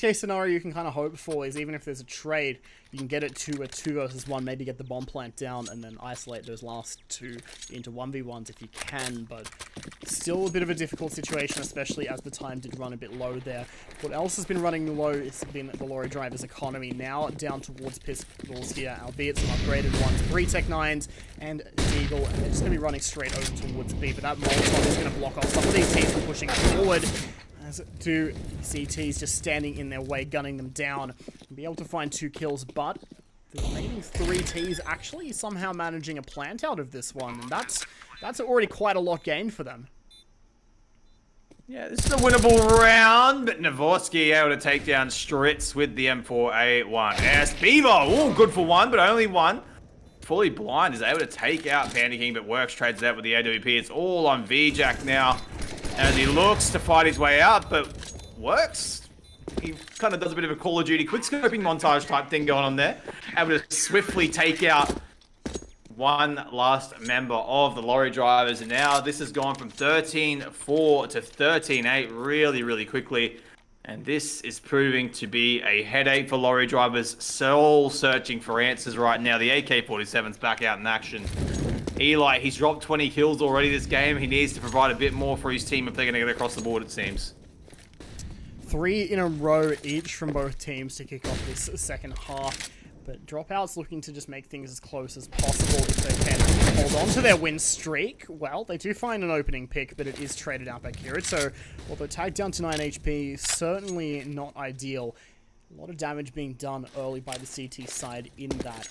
case scenario you can kind of hope for is even if there's a trade, you can get it to a 2 versus 1, maybe get the bomb plant down and then isolate those last 2 into 1v1s if you can, but still a bit of a difficult situation, especially as the time did run a bit low there. What else has been running low has been the Lorrydrivers economy, now down towards pistols here, albeit some upgraded ones, 3 Tech 9s and Deagle, and they're just going to be running straight over towards B, but that Molotov is going to block off some of these teams from pushing forward. As 2 CTs just standing in their way, gunning them down, and be able to find 2 kills, but the remaining 3 Ts actually somehow managing a plant out of this one, and that's already quite a lot gained for them. Yeah, this is a winnable round, but Navorsky able to take down Stritz with the M4A1. AEST Beaver, ooh, good for 1, but only 1. Fully blind is able to take out Panda King, but Works trades out with the AWP. It's all on VJack now, as he looks to fight his way out, but Works, he kind of does a bit of a Call of Duty quick-scoping montage type thing going on there. Able to swiftly take out one last member of the Lorrydrivers, and now this has gone from 13-4 to 13-8 really, really quickly. And this is proving to be a headache for Lorrydrivers, soul searching for answers right now. The AK-47's back out in action. Eli, he's dropped 20 kills already this game. He needs to provide a bit more for his team if they're going to get across the board, it seems. 3 in a row each from both teams to kick off this second half. But dropoUTS looking to just make things as close as possible if they can hold on to their win streak. Well, they do find an opening pick, but it is traded out by Kirito. Although tagged down to 9 HP, certainly not ideal. A lot of damage being done early by the CT side in that.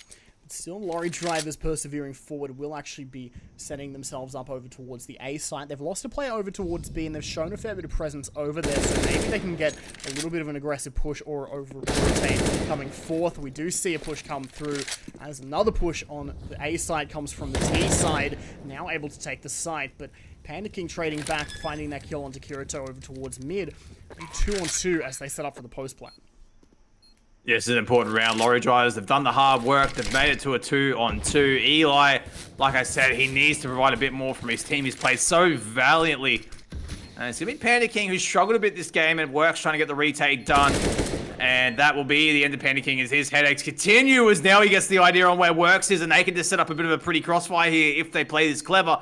Still, Lorrydrivers persevering forward will actually be setting themselves up over towards the A site. They've lost a player over towards B, and they've shown a fair bit of presence over there, so maybe they can get a little bit of an aggressive push or over-rotate coming forth. We do see a push come through as another push on the A side comes from the T side, now able to take the site, but Panda King trading back, finding that kill onto Kirito over towards mid, and 2-on-2 as they set up for the post plant. Yes, it's an important round. Lorrydrivers, they've done the hard work. They've made it to a 2-on-2. Eli, like I said, he needs to provide a bit more from his team. He's played so valiantly. And it's going to be Panda King, who's struggled a bit this game and Works trying to get the retake done. And that will be the end of Panda King as his headaches continue, as now he gets the idea on where Works is, and they can just set up a bit of a pretty crossfire here if they play this clever.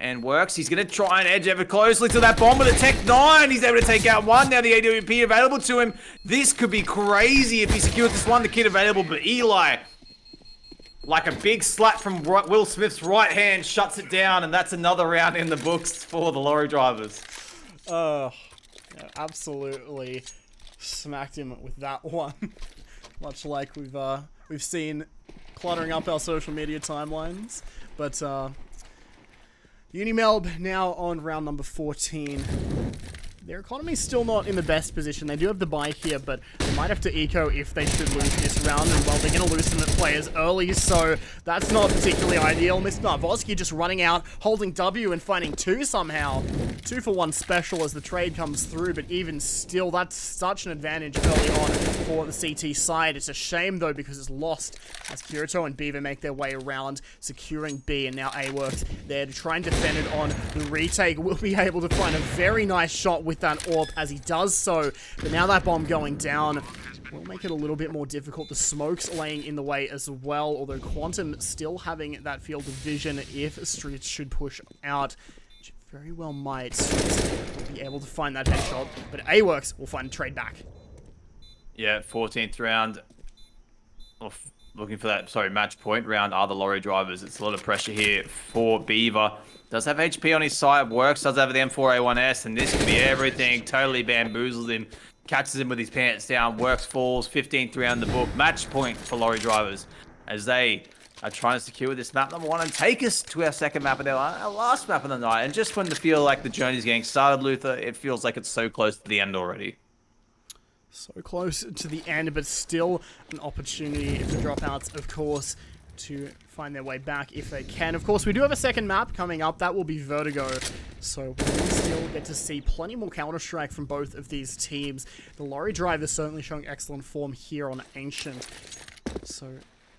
And Works, he's going to try and edge ever closely to that bomb with a Tech 9. He's able to take out 1. Now the AWP available to him. This could be crazy if he secures this one, the kid available. But Eli, like a big slap from Will Smith's right hand shuts it down, and that's another round in the books for the Lorrydrivers. Yeah, absolutely smacked him with that one. Much like we've seen cluttering up our social media timelines. But UniMelb now on round number 14. Their economy's still not in the best position. They do have the bye here, but they might have to eco if they should lose this round. And, well, they're going to lose some players early, so that's not particularly ideal. Mr. Narvoski just running out, holding W and finding 2 somehow. 2 for 1 special as the trade comes through, but even still, that's such an advantage early on for the CT side. It's a shame, though, because it's lost as Kirito and Beaver make their way around, securing B, and now A-Works there to try and defend it on the retake. Will be able to find a very nice shot with that AWP as he does so, but now that bomb going down will make it a little bit more difficult. The smoke's laying in the way as well, although Quantum still having that field of vision if Streets should push out, which very well might. Streets will be able to find that headshot, but A-Works will find a trade back. Yeah, 14th round. Looking for that, match point round are the Lorrydrivers. It's a lot of pressure here for Beaver. Does have HP on his side, works, does have the M4A1S, and this could be everything. Totally bamboozles him, catches him with his pants down, works, falls, 15th round in the book. Match point for Lorrydrivers as they are trying to secure this map number 1 and take us to our second map of our last map of the night. And just when to feel like the journey's getting started, Luther, it feels like it's so close to the end already. So close to the end, but still an opportunity for dropouts, of course, to find their way back if they can. Of course, we do have a second map coming up. That will be Vertigo. So we'll still get to see plenty more Counter-Strike from both of these teams. The Lorrydrivers certainly showing excellent form here on Ancient. So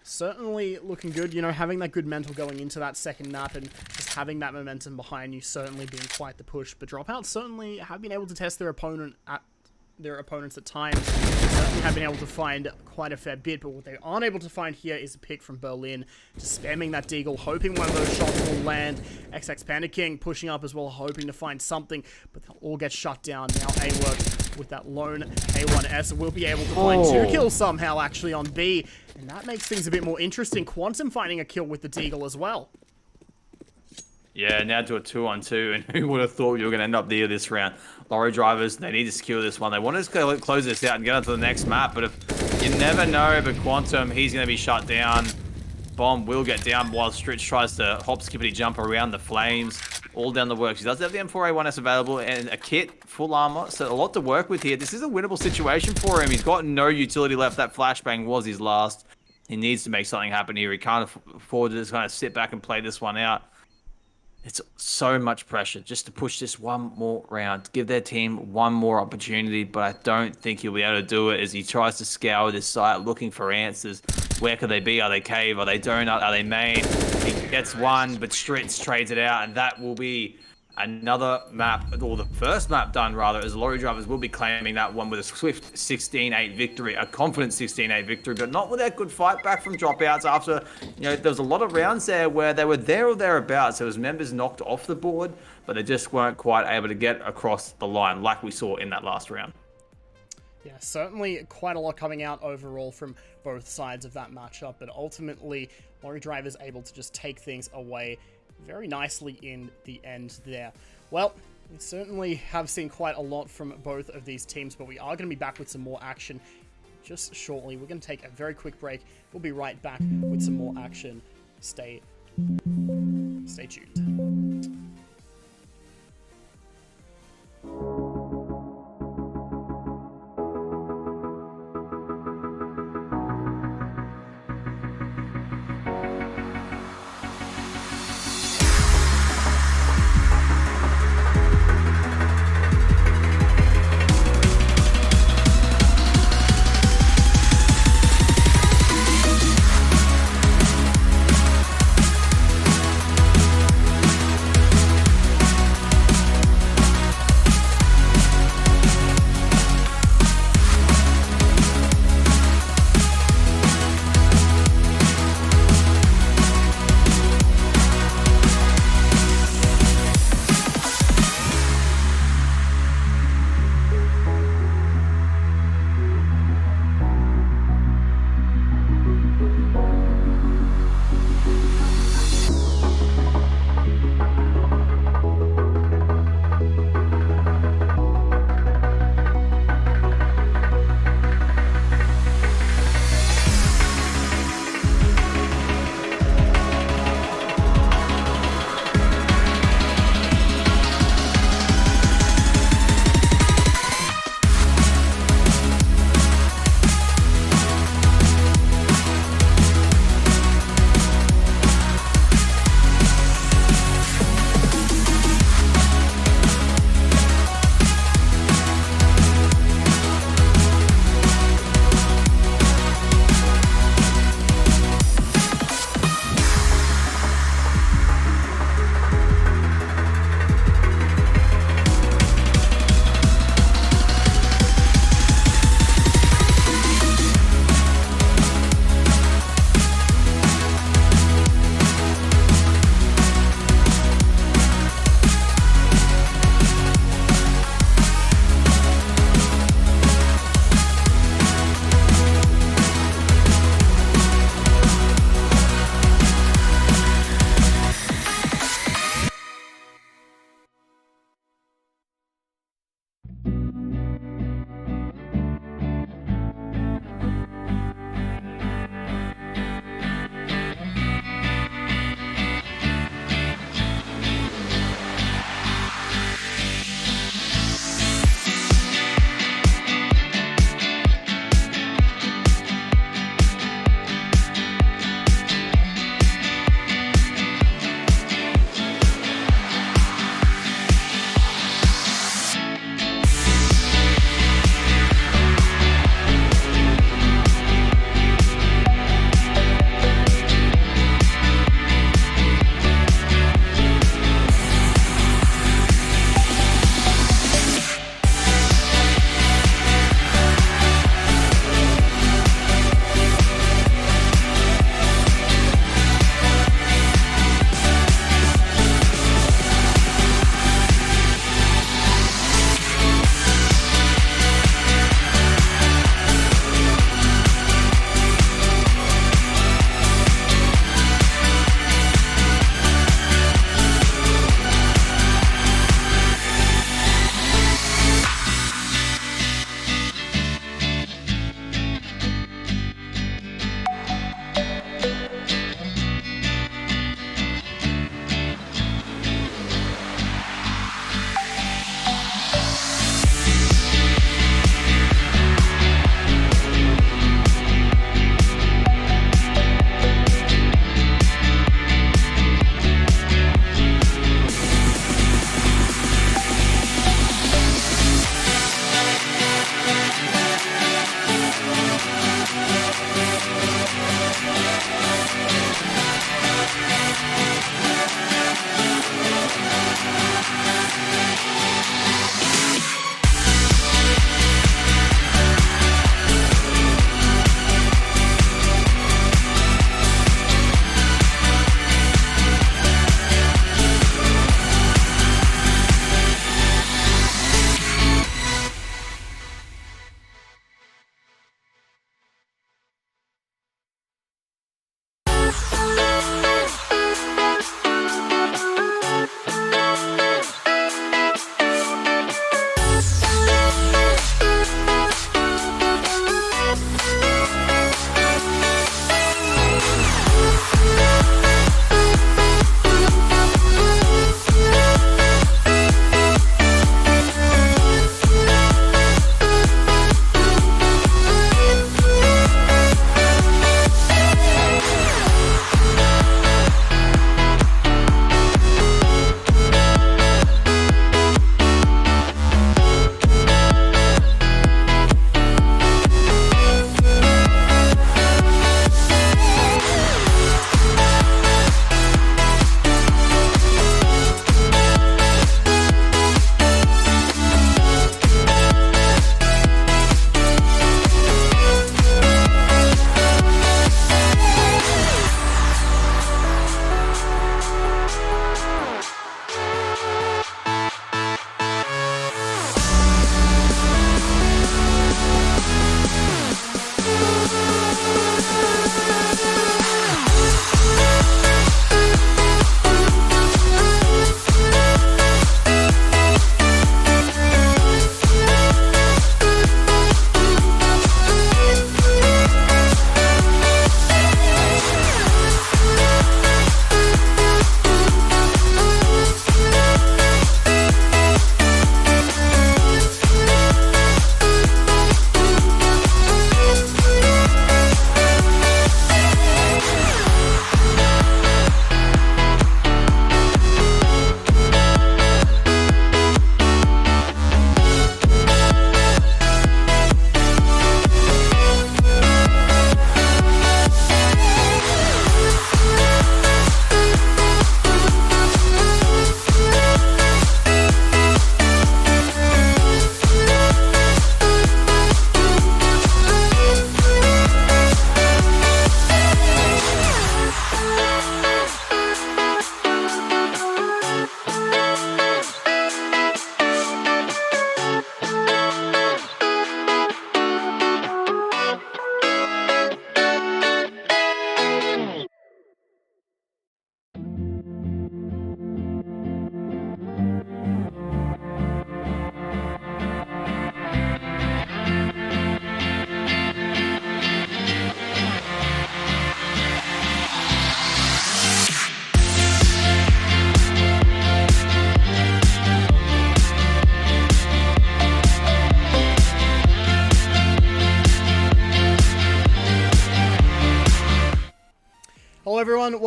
certainly looking good, you know, having that good mental going into that second map and just having that momentum behind you certainly being quite the push. But dropouts certainly have been able to test their opponents at times. They certainly have been able to find quite a fair bit, but what they aren't able to find here is a pick from Berlin, just spamming that deagle, hoping one of those shots will land. XX Panda King pushing up as well, hoping to find something, but they'll all get shut down. Now A-Work with that lone A1S will be able to find 2 kills somehow actually on B, and that makes things a bit more interesting. Quantum finding a kill with the deagle as well. Yeah, now to a 2-on-2, and who would have thought you were going to end up there this round? Lorrydrivers, they need to secure this one. They want to close this out and get on to the next map, but if you never know, but Quantum, he's going to be shut down. Bomb will get down while Stritch tries to hop, skippity jump around the flames, all down the works. He does have the M4A1S available and a kit, full armor, so a lot to work with here. This is a winnable situation for him. He's got no utility left. That flashbang was his last. He needs to make something happen here. He can't afford to just kind of sit back and play this one out. It's so much pressure just to push this one more round, give their team one more opportunity, but I don't think he'll be able to do it as he tries to scour this site looking for answers. Where could they be? Are they cave? Are they donut? Are they main? He gets one, but Stritz trades it out, and that will be another map, or the first map done rather, as Lorrydrivers will be claiming that one with a swift 16-8 victory, a confident 16-8 victory, but not with that good fight back from dropouts after, you know, there was a lot of rounds there where they were there or thereabouts. There was members knocked off the board, but they just weren't quite able to get across the line like we saw in that last round. Yeah, certainly quite a lot coming out overall from both sides of that matchup, but ultimately Lorrydrivers able to just take things away very nicely in the end there. Well, we certainly have seen quite a lot from both of these teams, but we are going to be back with some more action just shortly. We're going to take a very quick break. We'll be right back with some more action. Stay tuned.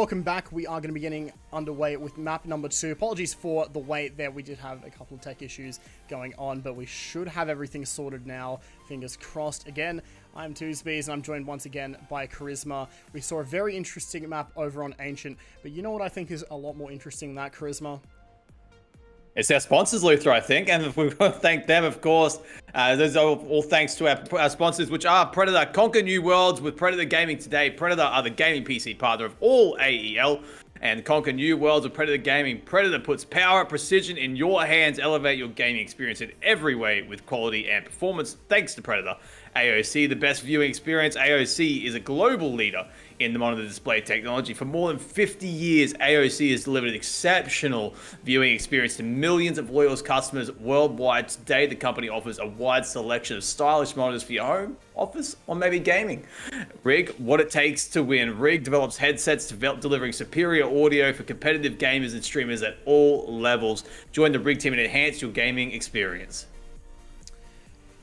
welcome back. We are going to be getting underway with map number 2. Apologies for the wait there. We did have a couple of tech issues going on, but we should have everything sorted now. Fingers crossed. Again, I'm Tuesbees, and I'm joined once again by Charisma. We saw a very interesting map over on Ancient, but you know what I think is a lot more interesting than that, Charisma? It's our sponsors, Luther, I think, and we want to thank them, of course. Those are all thanks to our sponsors, which are Predator. Conquer new worlds with Predator Gaming today. Predator are the gaming PC partner of all AEL, and conquer new worlds with Predator Gaming. Predator puts power and precision in your hands. Elevate your gaming experience in every way with quality and performance. Thanks to Predator. AOC, the best viewing experience. AOC is a global leader in the monitor display technology. For more than 50 years, AOC has delivered an exceptional viewing experience to millions of loyal customers worldwide. Today, the company offers a wide selection of stylish monitors for your home, office, or maybe gaming. Rig, what it takes to win. Rig develops headsets delivering superior audio for competitive gamers and streamers at all levels. Join the Rig team and enhance your gaming experience.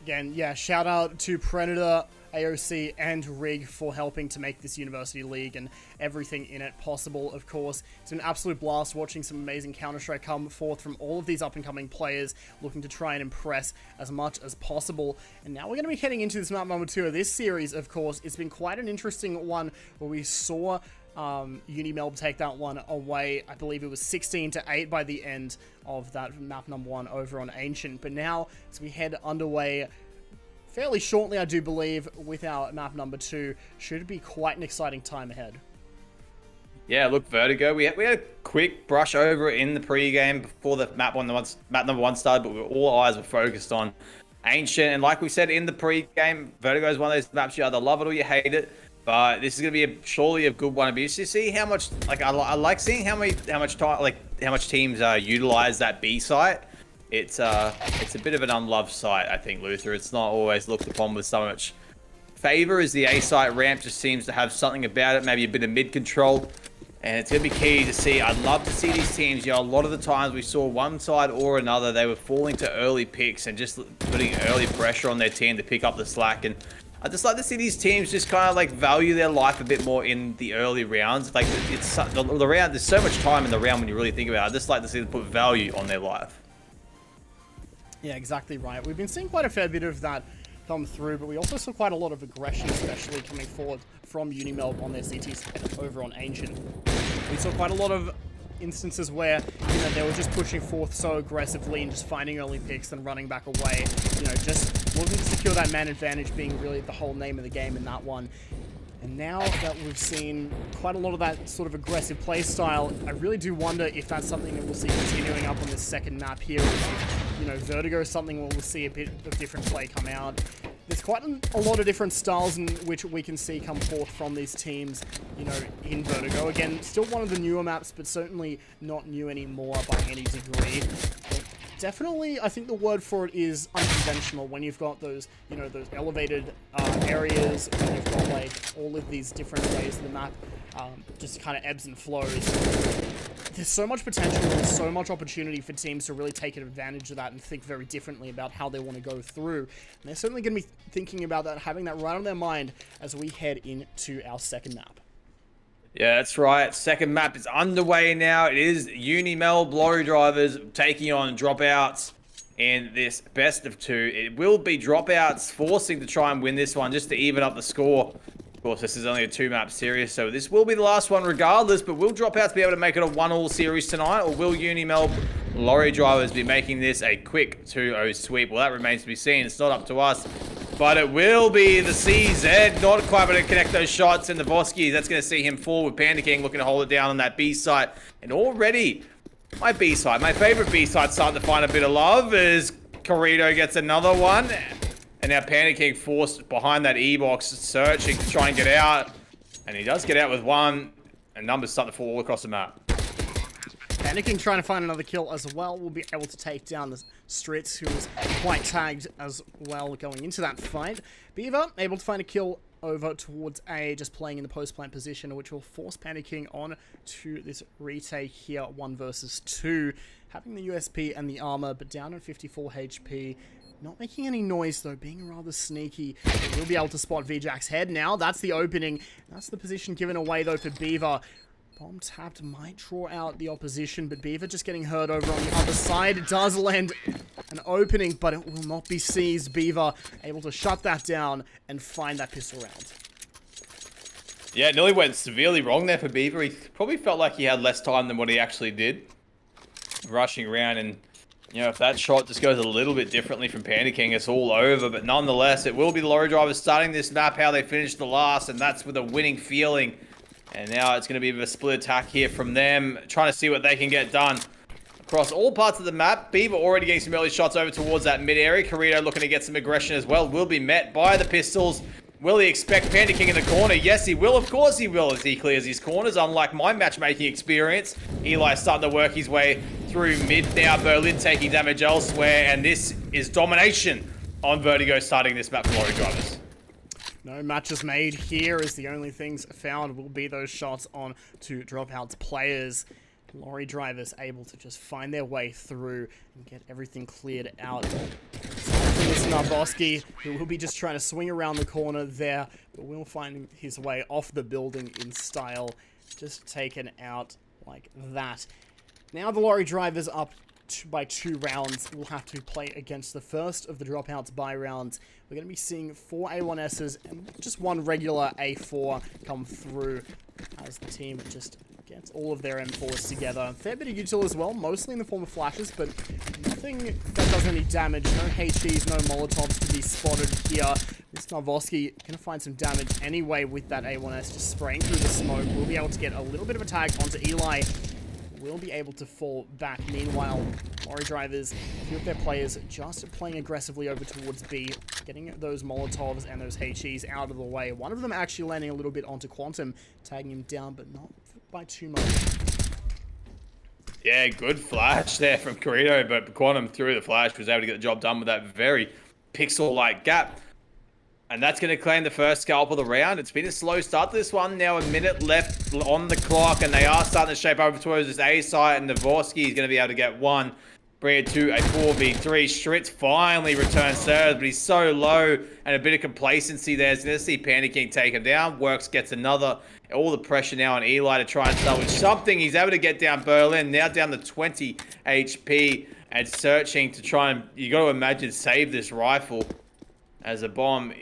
Again, yeah, shout out to Predator, AOC, and Rig for helping to make this University League and everything in it possible, of course. It's been an absolute blast watching some amazing Counter-Strike come forth from all of these up-and-coming players looking to try and impress as much as possible. And now we're going to be heading into this map number 2 of this series, of course. It's been quite an interesting one where we saw UniMelb take that one away. I believe it was 16-8 by the end of that map number 1 over on Ancient. But now, as we head underway fairly shortly, I do believe, with our map number 2, should be quite an exciting time ahead. Yeah, look, Vertigo. We had a quick brush over it in the pre-game before the map number 1 started, but all eyes were focused on Ancient. And like we said in the pre-game, Vertigo is one of those maps you either love it or you hate it. But this is going to be surely a good one. It'd be interesting to see how much, like, I like seeing how much teams utilize that B site. It's a bit of an unloved site, I think, Luther. It's not always looked upon with so much favor, as the A site ramp just seems to have something about it, maybe a bit of mid control. And it's going to be key to see. I'd love to see these teams. You know, a lot of the times we saw one side or another, they were falling to early picks and just putting early pressure on their team to pick up the slack. And I'd just like to see these teams just kind of like value their life a bit more in the early rounds. Like, it's the round, there's so much time in the round when you really think about it. I'd just like to see them put value on their life. Yeah, exactly right. We've been seeing quite a fair bit of that come through, but we also saw quite a lot of aggression, especially coming forward from UniMelb on their CT side over on Ancient. We saw quite a lot of instances where, you know, they were just pushing forth so aggressively and just finding early picks and running back away, you know, just looking to secure that man advantage being really the whole name of the game in that one. And now that we've seen quite a lot of that sort of aggressive play style, I really do wonder if that's something that we'll see continuing up on this second map here. You know, Vertigo is something where we'll see a bit of different play come out. There's quite a lot of different styles in which we can see come forth from these teams, you know, in Vertigo. Again, still one of the newer maps, but certainly not new anymore by any degree. But definitely, I think the word for it is unconventional when you've got those, you know, those elevated areas, when you've got like all of these different ways the map just kind of ebbs and flows. There's so much potential, there's so much opportunity for teams to really take advantage of that and think very differently about how they want to go through. And they're certainly going to be thinking about that, having that right on their mind as we head into our second map. Yeah, that's right. Second map is underway now. It is UniMelb Lorrydrivers taking on dropoUTS in this best of 2. It will be dropoUTS forcing to try and win this one just to even up the score. Of course, this is only a 2-map series, so this will be the last one regardless, but will dropoUTS be able to make it a 1-all series tonight, or will UniMelb Lorrydrivers be making this a quick 2-0 sweep? Well, that remains to be seen. It's not up to us, but it will be the CZ not quite able to connect those shots, and the Voski, that's going to see him fall with Panda King looking to hold it down on that B site. And already, my B site, my favorite B site, starting to find a bit of love as Corrido gets another one. And now Panda King forced behind that E-box, searching to try and get out. And he does get out with one, and numbers start to fall all across the map. Panda King trying to find another kill as well. Will be able to take down the Stritz, who was quite tagged as well going into that fight. Beaver able to find a kill over towards A, just playing in the post-plant position, which will force Panda King on to this retake here, 1 versus 2. Having the USP and the armor, but down at 54 HP. Not making any noise, though, being rather sneaky. We'll be able to spot VJack's head now. That's the opening. That's the position given away, though, for Beaver. Bomb tapped might draw out the opposition, but Beaver just getting hurt over on the other side. It does land an opening, but it will not be seized. Beaver able to shut that down and find that pistol round. Yeah, it nearly went severely wrong there for Beaver. He probably felt like he had less time than what he actually did. Rushing around, and you know, if that shot just goes a little bit differently from Panda King, it's all over. But nonetheless, it will be the Lorrydrivers starting this map how they finished the last, and that's with a winning feeling. And now it's going to be a split attack here from them, trying to see what they can get done. Across all parts of the map, Beaver already getting some early shots over towards that mid area. Corrito looking to get some aggression as well. Will be met by the pistols. Will he expect Panda King in the corner? Yes, he will. Of course he will, as he clears his corners. Unlike my matchmaking experience, Eli's starting to work his way through mid now. Berlin taking damage elsewhere, and this is domination on Vertigo starting this map for Lorrydrivers. No matches made here, as the only things found will be those shots on to dropoUTS players. Lorrydrivers able to just find their way through and get everything cleared out. This Narboski, who will be just trying to swing around the corner there, but will find his way off the building in style. Just taken out like that. Now the Lorrydrivers up by 2 rounds. We'll have to play against the first of the dropoUTS buy rounds. We're going to be seeing 4 A1Ss and just 1 regular A4 come through as the team just gets all of their M4s together. A fair bit of util as well, mostly in the form of flashes, but nothing that does any damage. No HEs, no Molotovs to be spotted here. This Narvoski going to find some damage anyway with that A1S just spraying through the smoke. We'll be able to get a little bit of a tag onto Eli. Will be able to fall back. Meanwhile, Lorrydrivers, a few of their players just playing aggressively over towards B, getting those Molotovs and those HEs out of the way. One of them actually landing a little bit onto Quantum, tagging him down, but not by too much. Yeah, good flash there from Corito, but Quantum through the flash was able to get the job done with that very pixel-like gap. And that's going to claim the first scalp of the round. It's been a slow start to this one. Now a minute left on the clock, and they are starting to shape over towards this A side, and Navorsky is going to be able to get one. Bring it to a 4v3. Stritz finally returns serves, but he's so low, and a bit of complacency there. He's going to see Panda King take him down. Works gets another. All the pressure now on Eli to try and salvage something. He's able to get down Berlin, now down to 20 HP, and searching to try and, you got to imagine, save this rifle as a bomb.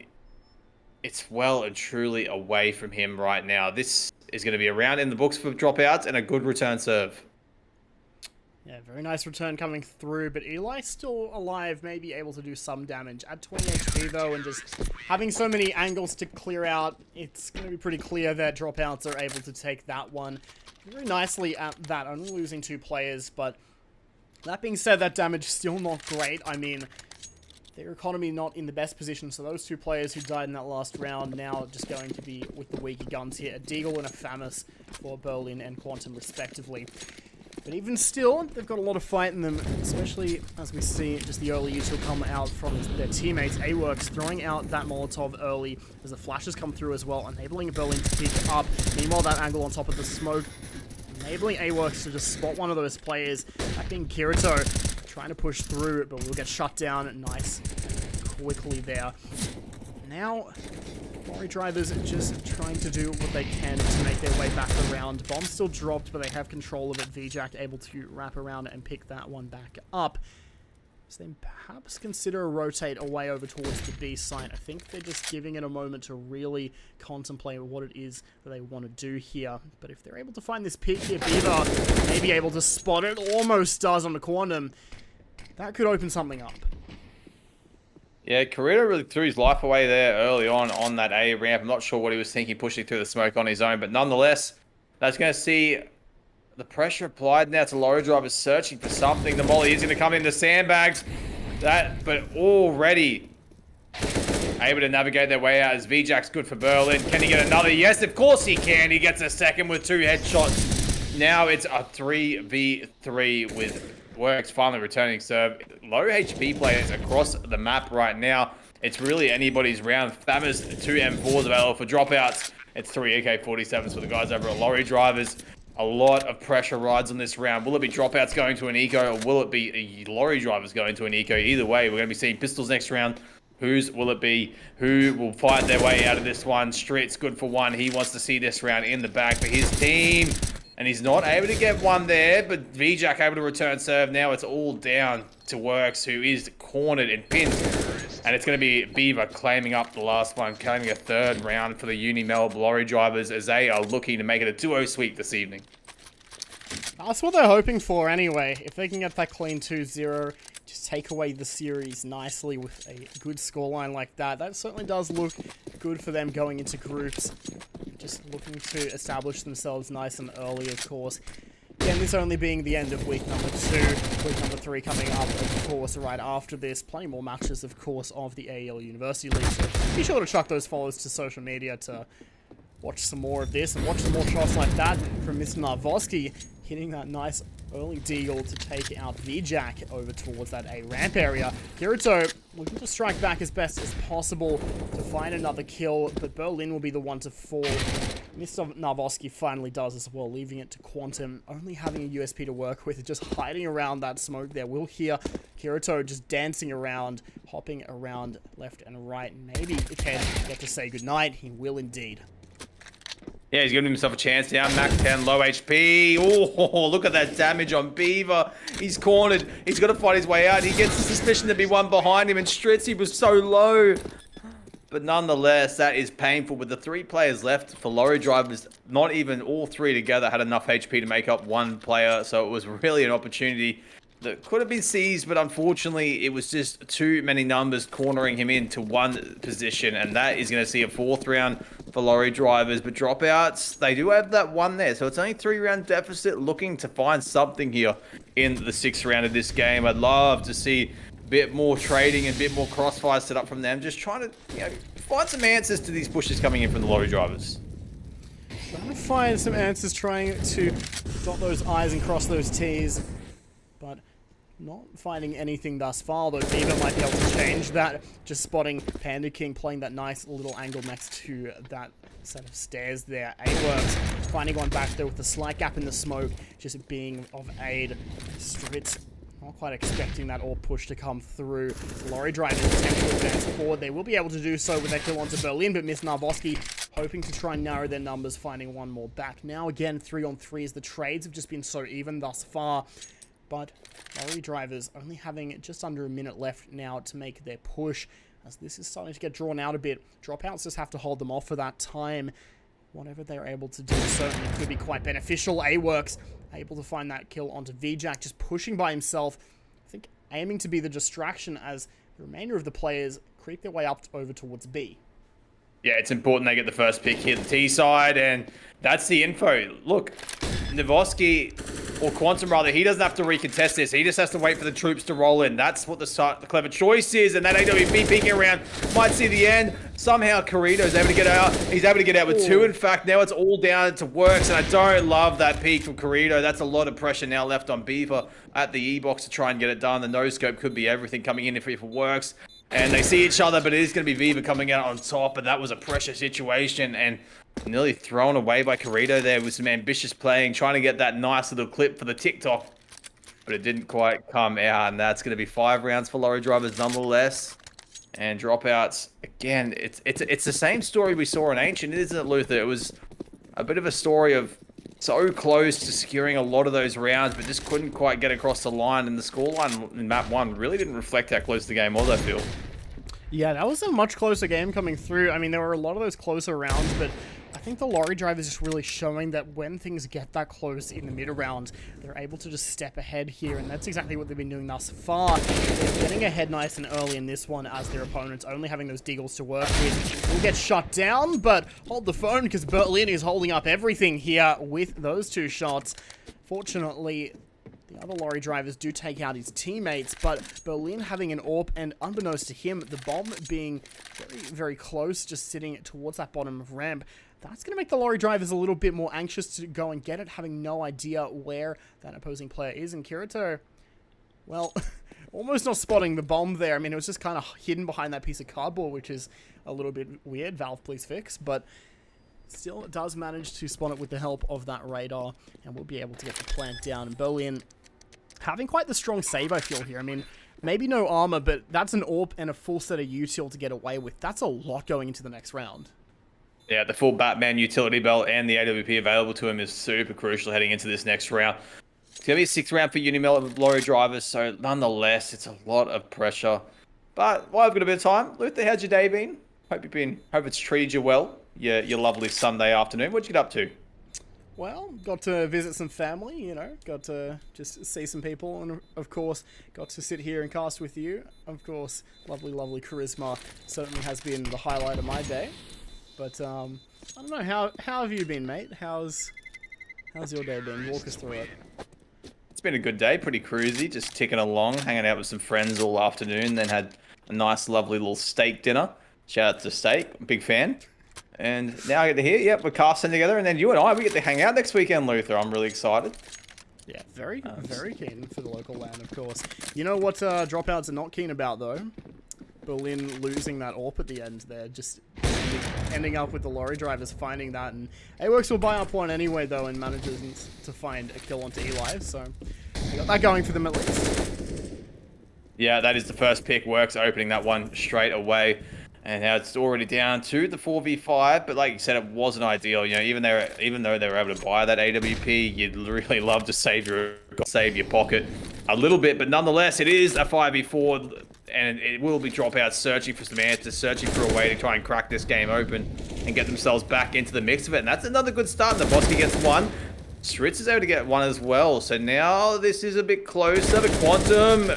It's well and truly away from him right now. This is going to be a round in the books for dropoUTS and a good return serve. Yeah, very nice return coming through, but Eli still alive, maybe able to do some damage. At 20 HP though, and just having so many angles to clear out, it's going to be pretty clear that dropoUTS are able to take that one very nicely at that, only losing 2 players, but that being said, that damage still not great. I mean, their economy not in the best position, so those 2 players who died in that last round now just going to be with the weaker guns here. A Deagle and a Famus for Berlin and Quantum respectively. But even still, they've got a lot of fight in them, especially as we see just the early util come out from their teammates. A-Works throwing out that Molotov early as the flashes come through as well, enabling Berlin to pick up. Meanwhile, that angle on top of the smoke, enabling A-Works to just spot one of those players. That being Kirito, trying to push through, but we'll get shut down nice quickly there. Now, Lorrydrivers are just trying to do what they can to make their way back around. Bomb still dropped, but they have control of it. VJack able to wrap around and pick that one back up. So then perhaps consider a rotate away over towards the B site. I think they're just giving it a moment to really contemplate what it is that they want to do here. But if they're able to find this pick here, Beaver may be able to spot it. Almost does on the Quantum. That could open something up. Yeah, Corito really threw his life away there early on that A ramp. I'm not sure what he was thinking pushing through the smoke on his own, but nonetheless, that's going to see the pressure applied now to Lorrydrivers searching for something. The molly is going to come in the sandbags. But already able to navigate their way out as VJack's good for Berlin. Can he get another? Yes, of course he can. He gets a second with 2 headshots. Now it's a 3v3 with Works finally returning serve. Low HP players across the map right now. It's really anybody's round. Famas 2 M4s available for dropoUTS. It's 3 AK-47s for the guys over at Lorrydrivers. A lot of pressure rides on this round. Will it be dropoUTS going to an eco, or will it be Lorrydrivers going to an eco? Either way, we're going to be seeing pistols next round. Whose will it be? Who will fight their way out of this one? Stritz good for 1. He wants to see this round in the bag for his team. And he's not able to get one there, but VJack able to return serve. Now it's all down to Works, who is cornered and pinned. And it's going to be Beaver claiming up the last one, claiming a third round for the UniMelb Lorrydrivers as they are looking to make it a 2-0 sweep this evening. That's what they're hoping for anyway. If they can get that clean 2-0, just take away the series nicely with a good scoreline like that. That certainly does look good for them going into groups. Just looking to establish themselves nice and early, of course. Again, this only being the end of week number 2. Week number 3 coming up, of course, right after this. Plenty more matches, of course, of the AEL University League. So be sure to chuck those follows to social media to watch some more of this and watch some more shots like that from Mr. Narvoski, hitting that nice early deagle to take out VJack over towards that A ramp area. Kirito looking to strike back as best as possible to find another kill, but Berlin will be the one to fall. Mr. Narvoski finally does as well, leaving it to Quantum, only having a USP to work with, just hiding around that smoke there. We'll hear Kirito just dancing around, hopping around left and right. Maybe Ken get to say goodnight. He will indeed. Yeah, he's giving himself a chance now. Max 10, low HP. Oh, look at that damage on Beaver. He's cornered. He's got to fight his way out. He gets the suspicion to be one behind him, and Stritzy was so low. But nonetheless, that is painful. With the 3 players left for Lorrydrivers, not even all 3 together had enough HP to make up 1 player. So it was really an opportunity that could have been seized, but unfortunately it was just too many numbers cornering him into one position, and that is going to see a 4th round for Lorrydrivers. But dropouts, they do have that 1 there, so it's only 3-round deficit, looking to find something here in the 6th round of this game. I'd love to see a bit more trading and a bit more crossfire set up from them, just trying to, you know, find some answers to these pushes coming in from the Lorrydrivers. Trying to find some answers, trying to dot those I's and cross those T's, but not finding anything thus far, though Beaver might be able to change that. Just spotting Panda King playing that nice little angle next to that set of stairs there. A-Works finding one back there with a slight gap in the smoke, just being of aid. Stritz not quite expecting that AWP push to come through. Lorrydrivers attempt to advance forward. They will be able to do so with their kill onto Berlin, but Miss Narvoski hoping to try and narrow their numbers, finding one more back. Now again, 3-on-3 as the trades have just been so even thus far. But Lorrydrivers only having just under a minute left now to make their push, as this is starting to get drawn out a bit. Dropouts just have to hold them off for that time. Whatever they're able to do certainly could be quite beneficial. A-Works able to find that kill onto VJack, just pushing by himself. I think aiming to be the distraction as the remainder of the players creep their way up over towards B. Yeah, it's important they get the first pick here, the T side, and that's the info. Look, Narvoski, or Quantum rather, he doesn't have to recontest this. He just has to wait for the troops to roll in. That's what the clever choice is, and that AWP peeking around might see the end. Somehow Corrido's able to get out. He's able to get out with 2. In fact, now it's all down to Works, and I don't love that peek from Corrido. That's a lot of pressure now left on Beaver at the E-box to try and get it done. The no-scope could be everything coming in if it works. And they see each other, but it is going to be Viva coming out on top, and that was a pressure situation, and nearly thrown away by Corrido there with some ambitious playing, trying to get that nice little clip for the TikTok, but it didn't quite come out, and that's going to be 5 rounds for Lorrydrivers nonetheless. And dropouts, again, it's the same story we saw in Ancient, isn't it, Luther? It was a bit of a story of so close to securing a lot of those rounds, but just couldn't quite get across the line, and the scoreline in map 1 really didn't reflect how close the game was, I feel. Yeah, that was a much closer game coming through. I mean, there were a lot of those closer rounds, but I think the Lorrydrivers just really showing that when things get that close in the mid-round, they're able to just step ahead here, and that's exactly what they've been doing thus far. They're getting ahead nice and early in this one as their opponents only having those deagles to work with. Will get shut down, but hold the phone because Berlin is holding up everything here with those 2 shots. Fortunately, the other Lorrydrivers do take out his teammates, but Berlin having an AWP, and unbeknownst to him, the bomb being very, very close, just sitting towards that bottom of ramp. That's going to make the Lorrydrivers a little bit more anxious to go and get it, having no idea where that opposing player is. And Kirito, well, almost not spotting the bomb there. I mean, it was just kind of hidden behind that piece of cardboard, which is a little bit weird. Valve, please fix. But still, it does manage to spawn it with the help of that radar, and we'll be able to get the plant down. And Berlin having quite the strong save, I feel, here. I mean, maybe no armor, but that's an AWP and a full set of util to get away with. That's a lot going into the next round. Yeah, the full Batman utility belt and the AWP available to him is super crucial heading into this next round. It's going to be a 6th round for UniMelb Lorrydrivers, so nonetheless, it's a lot of pressure. But while I've got a bit of time, Luther, how's your day been? Hope it's treated you well. Your lovely Sunday afternoon. What'd you get up to? Well, got to visit some family, you know, got to just see some people, and of course, got to sit here and cast with you. Of course, lovely, lovely charisma certainly has been the highlight of my day. But, I don't know, how have you been, mate? How's your day been? Walk us through it. It's been a good day, pretty cruisy, just ticking along, hanging out with some friends all afternoon, then had a nice, lovely little steak dinner. Shout out to Steak, big fan. And now I get to hear, yep, we're casting together, and then you and I, we get to hang out next weekend, Luther. I'm really excited. Yeah, very keen for the local land, of course. You know what dropouts are not keen about, though? Berlin losing that AWP at the end there, just ending up with the Lorrydrivers finding that, and AWorks will buy up one anyway, though, and manages to find a kill onto Eli, so we got that going for them at least. Yeah, that is the first pick. Works opening that one straight away. And now it's already down to the 4v5, but like you said, it wasn't ideal. You know, even though they were able to buy that AWP, you'd really love to save your pocket a little bit. But nonetheless, it is a 5v4, and it will be dropouts searching for some answers, searching for a way to try and crack this game open and get themselves back into the mix of it. And that's another good start. Navoski gets one. Stritz is able to get one as well. So now this is a bit closer. The Quantum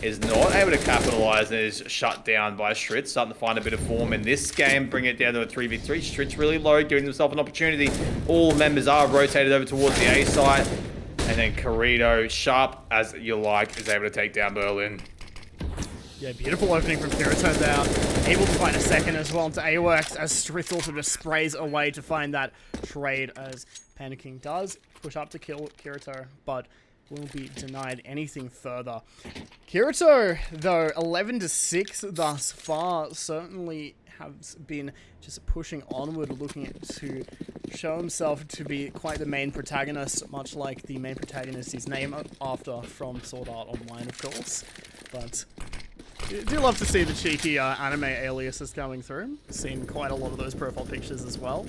is not able to capitalize and is shut down by Stritz, starting to find a bit of form in this game, bring it down to a 3v3. Stritz really low, giving himself an opportunity. All members are rotated over towards the A site, and then Corrido, sharp as you like, is able to take down Berlin. Yeah, beautiful opening from Kirito there. Able to find a second as well into AWorks as Stritz also just sprays away to find that trade as Panicking does push up to kill Kirito, but will be denied anything further. Kirito, though, 11-6 thus far, certainly has been just pushing onward, looking to show himself to be quite the main protagonist, much like the main protagonist he's named after from Sword Art Online, of course. But I do love to see the cheeky anime aliases coming through. Seen quite a lot of those profile pictures as well.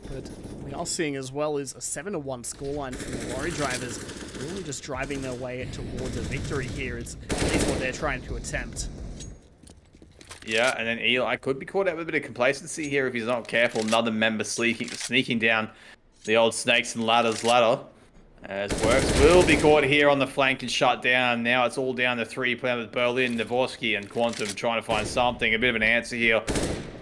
But we are seeing as well is a 7-1 scoreline from the Lorrydrivers, really just driving their way towards a victory here is what they're trying to attempt. Yeah, and then Eli could be caught out with a bit of complacency here if he's not careful. Another member sneaking down the old snakes and ladders ladder. As Works will be caught here on the flank and shut down. Now it's all down to 3 playing with Berlin, Navorsky, and Quantum trying to find something, a bit of an answer here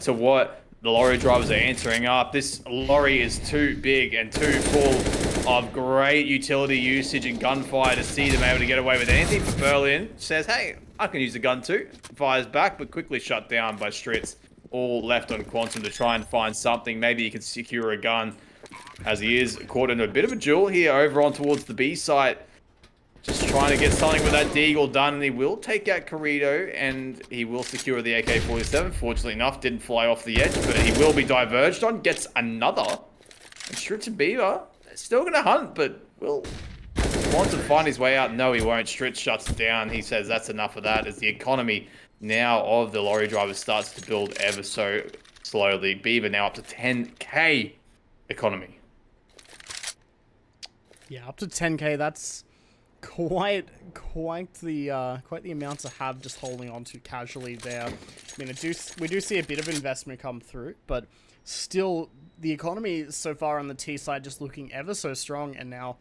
to what the Lorrydrivers are answering up. This lorry is too big and too full of great utility usage and gunfire to see them able to get away with anything. Berlin says, hey, I can use the gun too. Fires back, but quickly shut down by Stritz. All left on Quantum to try and find something. Maybe he can secure a gun, as he is caught in a bit of a duel here over on towards the B site. Just trying to get something with that Deagle done, and he will take out Corrido, and he will secure the AK-47. Fortunately enough, didn't fly off the edge, but he will be diverged on. Gets another. And Stritz and Beaver, still going to hunt, but will want to find his way out. No, he won't. Stritz shuts it down. He says that's enough of that, as the economy now of the Lorrydrivers starts to build ever so slowly. Beaver now up to 10k economy. Yeah, up to 10k, that's quite the amount to have just holding on to casually there. I mean, we do see a bit of investment come through, but still the economy so far on the T side just looking ever so strong, and now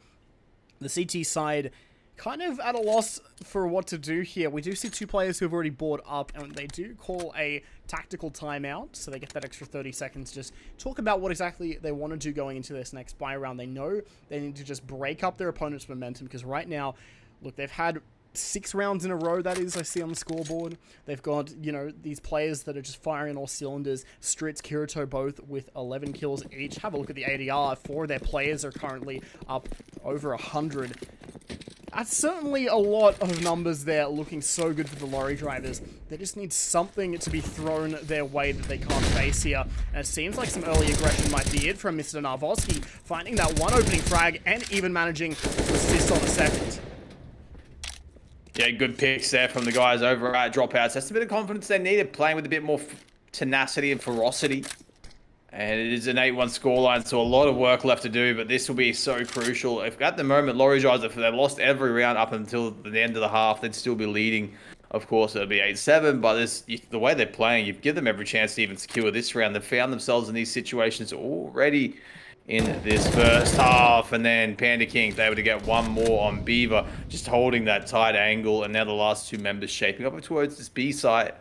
the CT side kind of at a loss for what to do here. We do see 2 players who have already bought up, and they do call a tactical timeout, so they get that extra 30 seconds to just talk about what exactly they want to do going into this next buy round. They know they need to just break up their opponent's momentum, because right now, look, they've had 6 rounds in a row, that is, I see on the scoreboard. They've got, you know, these players that are just firing all cylinders. Stritz, Kirito both with 11 kills each. Have a look at the ADR. 4 of their players are currently up over 100. That's certainly a lot of numbers there, looking so good for the Lorrydrivers. They just need something to be thrown their way that they can't face here. And it seems like some early aggression might be it from Mr. Narvoski, finding that one opening frag and even managing to assist on the second. Yeah, good picks there from the guys over at dropouts. That's a bit of confidence they needed, playing with a bit more tenacity and ferocity. And it is an 8-1 scoreline, so a lot of work left to do, but this will be so crucial. If at the moment, Lorrydrivers, if they lost every round up until the end of the half, they'd still be leading. Of course, it'll be 8-7, but the way they're playing, you give them every chance to even secure this round. They've found themselves in these situations already in this first half, and then Panda King, they were to get one more on Beaver, just holding that tight angle, and now the last 2 members shaping up towards this B site.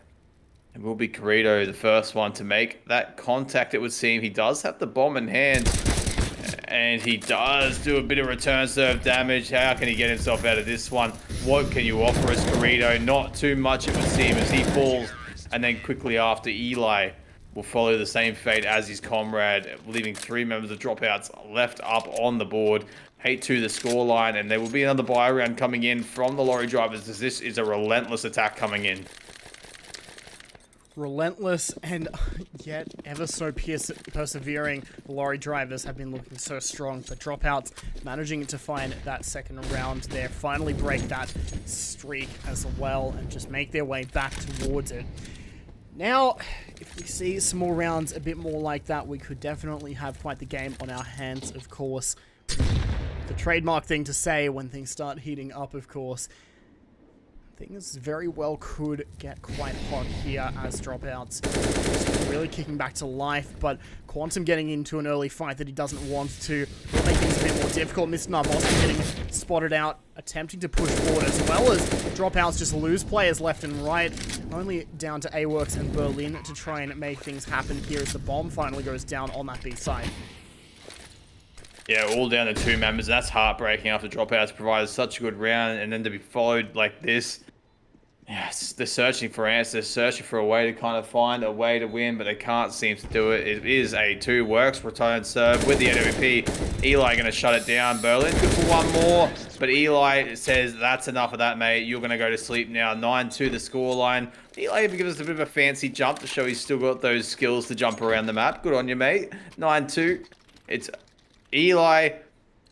It will be Corrido, the first one to make that contact, it would seem. He does have the bomb in hand, and he does do a bit of return serve damage. How can he get himself out of this one? What can you offer us, Corrido? Not too much, it would seem, as he falls, and then quickly after, Eli will follow the same fate as his comrade, leaving 3 members of dropouts left up on the board. 8-2 the scoreline, and there will be another buy round coming in from the Lorrydrivers, as this is a relentless attack coming in. Relentless and yet ever so persevering. The Lorrydrivers have been looking so strong, but dropouts managing to find that second round there, finally break that streak as well, and just make their way back towards it. Now, if we see some more rounds a bit more like that, we could definitely have quite the game on our hands, of course. The trademark thing to say when things start heating up, of course. Things very well could get quite hot here as dropouts really kicking back to life, but Quantum getting into an early fight that he doesn't want to will make things a bit more difficult. Mr. Narbosa getting spotted out, attempting to push forward, as well as dropouts just lose players left and right. Only down to AWorks and Berlin to try and make things happen here as the bomb finally goes down on that B side. Yeah, all down to 2 members. That's heartbreaking after dropouts provided such a good round, and then to be followed like this. Yes, they're searching for answers, searching for a way to kind of find a way to win, but they can't seem to do it. It is a 2 works return serve with the AWP. Eli going to shut it down. Berlin good for one more, but Eli says that's enough of that, mate. You're going to go to sleep now. 9-2 the scoreline. Eli even gives us a bit of a fancy jump to show he's still got those skills to jump around the map. Good on you, mate. 9-2. It's Eli,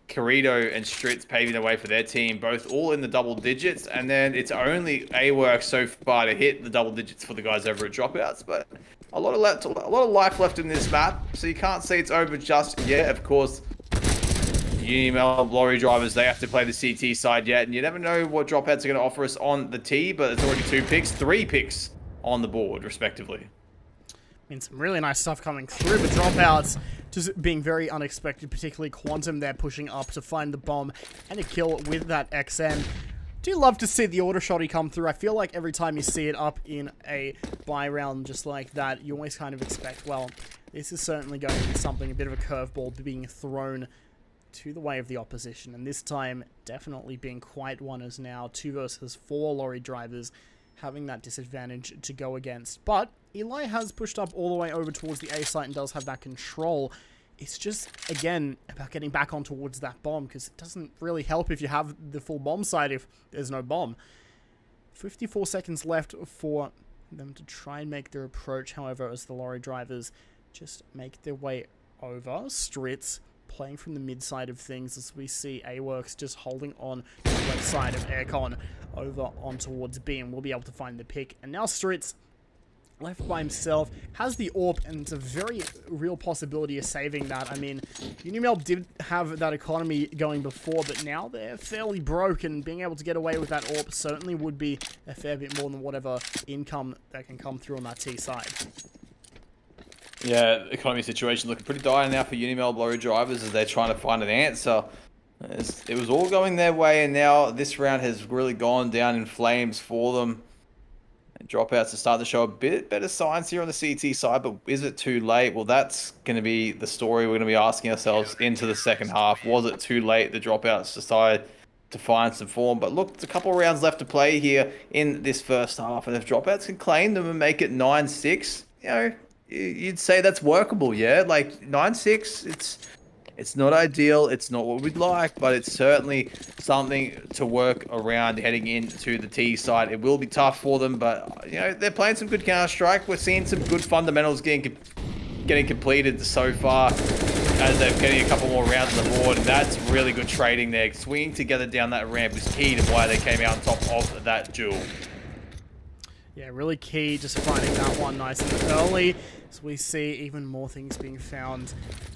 Corrido, and Stritz paving the way for their team, both all in the double digits, and then it's only AWorks so far to hit the double digits for the guys over at dropouts, but a lot of life left in this map, so you can't say it's over just yet. Of course, UniMelb Lorrydrivers, they have to play the CT side yet, and you never know what dropouts are going to offer us on the T, but it's already 2 picks, 3 picks on the board, respectively. I mean, some really nice stuff coming through, but dropouts just being very unexpected, particularly Quantum there pushing up to find the bomb and a kill with that XN. Do love to see the auto shotty come through. I feel like every time you see it up in a buy round just like that, you always kind of expect, well, this is certainly going to be something, a bit of a curveball being thrown to the way of the opposition. And this time, definitely being quite one, as now 2 versus 4 Lorrydrivers having that disadvantage to go against. But Eli has pushed up all the way over towards the A site and does have that control. It's just, again, about getting back on towards that bomb, because it doesn't really help if you have the full bomb site if there's no bomb. 54 seconds left for them to try and make their approach, however, as the Lorrydrivers just make their way over. Stritz playing from the mid side of things, as we see AWorks just holding on to the left side of Aircon over on towards B, and we'll be able to find the pick. And now Stritz, left by himself, has the AWP, and it's a very real possibility of saving that. I mean, UniMelb did have that economy going before, but now they're fairly broke, and being able to get away with that AWP certainly would be a fair bit more than whatever income that can come through on that T side. Yeah, the economy situation looking pretty dire now for UniMelb Lorrydrivers as they're trying to find an answer. It was all going their way, and now this round has really gone down in flames for them. And dropouts are starting to show a bit better signs here on the CT side, but is it too late? Well, that's going to be the story we're going to be asking ourselves into the second half. Was it too late? The dropouts decided to find some form, but look, there's a couple of rounds left to play here in this first half, and if dropouts can claim them and make it 9-6, you know, you'd say that's workable, yeah? Like, 9-6, it's not ideal, it's not what we'd like, but it's certainly something to work around heading into the T side. It will be tough for them, but, you know, they're playing some good Counter-Strike. We're seeing some good fundamentals getting completed so far as they're getting a couple more rounds on the board, and that's really good trading there. Swinging together down that ramp was key to why they came out on top of that duel. Yeah, really key just finding that one nice and early. So we see even more things being found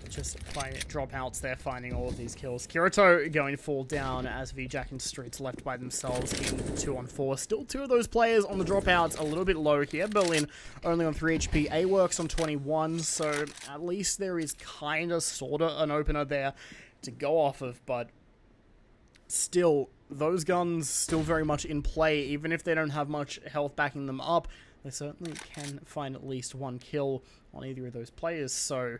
just by dropouts there, finding all of these kills. Kirito going to fall down as VJack and Streets left by themselves in 2-on-4. Still two of those players on the dropouts, a little bit low here. Berlin only on 3 HP, A-Works on 21, so at least there is kind of, sort of an opener there to go off of, but still, those guns still very much in play. Even if they don't have much health backing them up, they certainly can find at least one kill on either of those players, so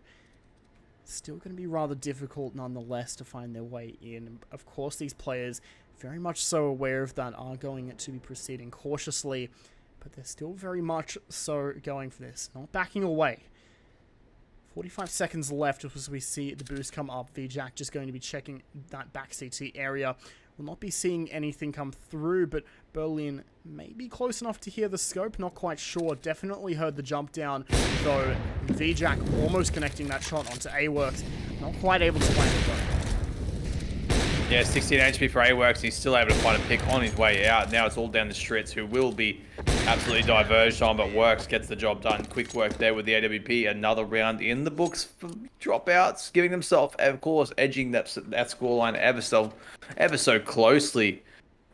still going to be rather difficult nonetheless to find their way in. Of course, these players very much so aware of that, are going to be proceeding cautiously, but they're still very much so going for this, not backing away. 45 seconds left as we see the boost come up. VJack just going to be checking that back CT area. Will not be seeing anything come through, but Berlin may be close enough to hear the scope. Not quite sure. Definitely heard the jump down, though. VJack almost connecting that shot onto A-Works. Not quite able to land it, though. Yeah, 16 HP for A-Works. He's still able to find a pick on his way out. Now it's all down the Strits, who will be absolutely diverged on, but Works gets the job done. Quick work there with the AWP. Another round in the books for dropouts, giving themselves, of course, edging that scoreline ever so closely.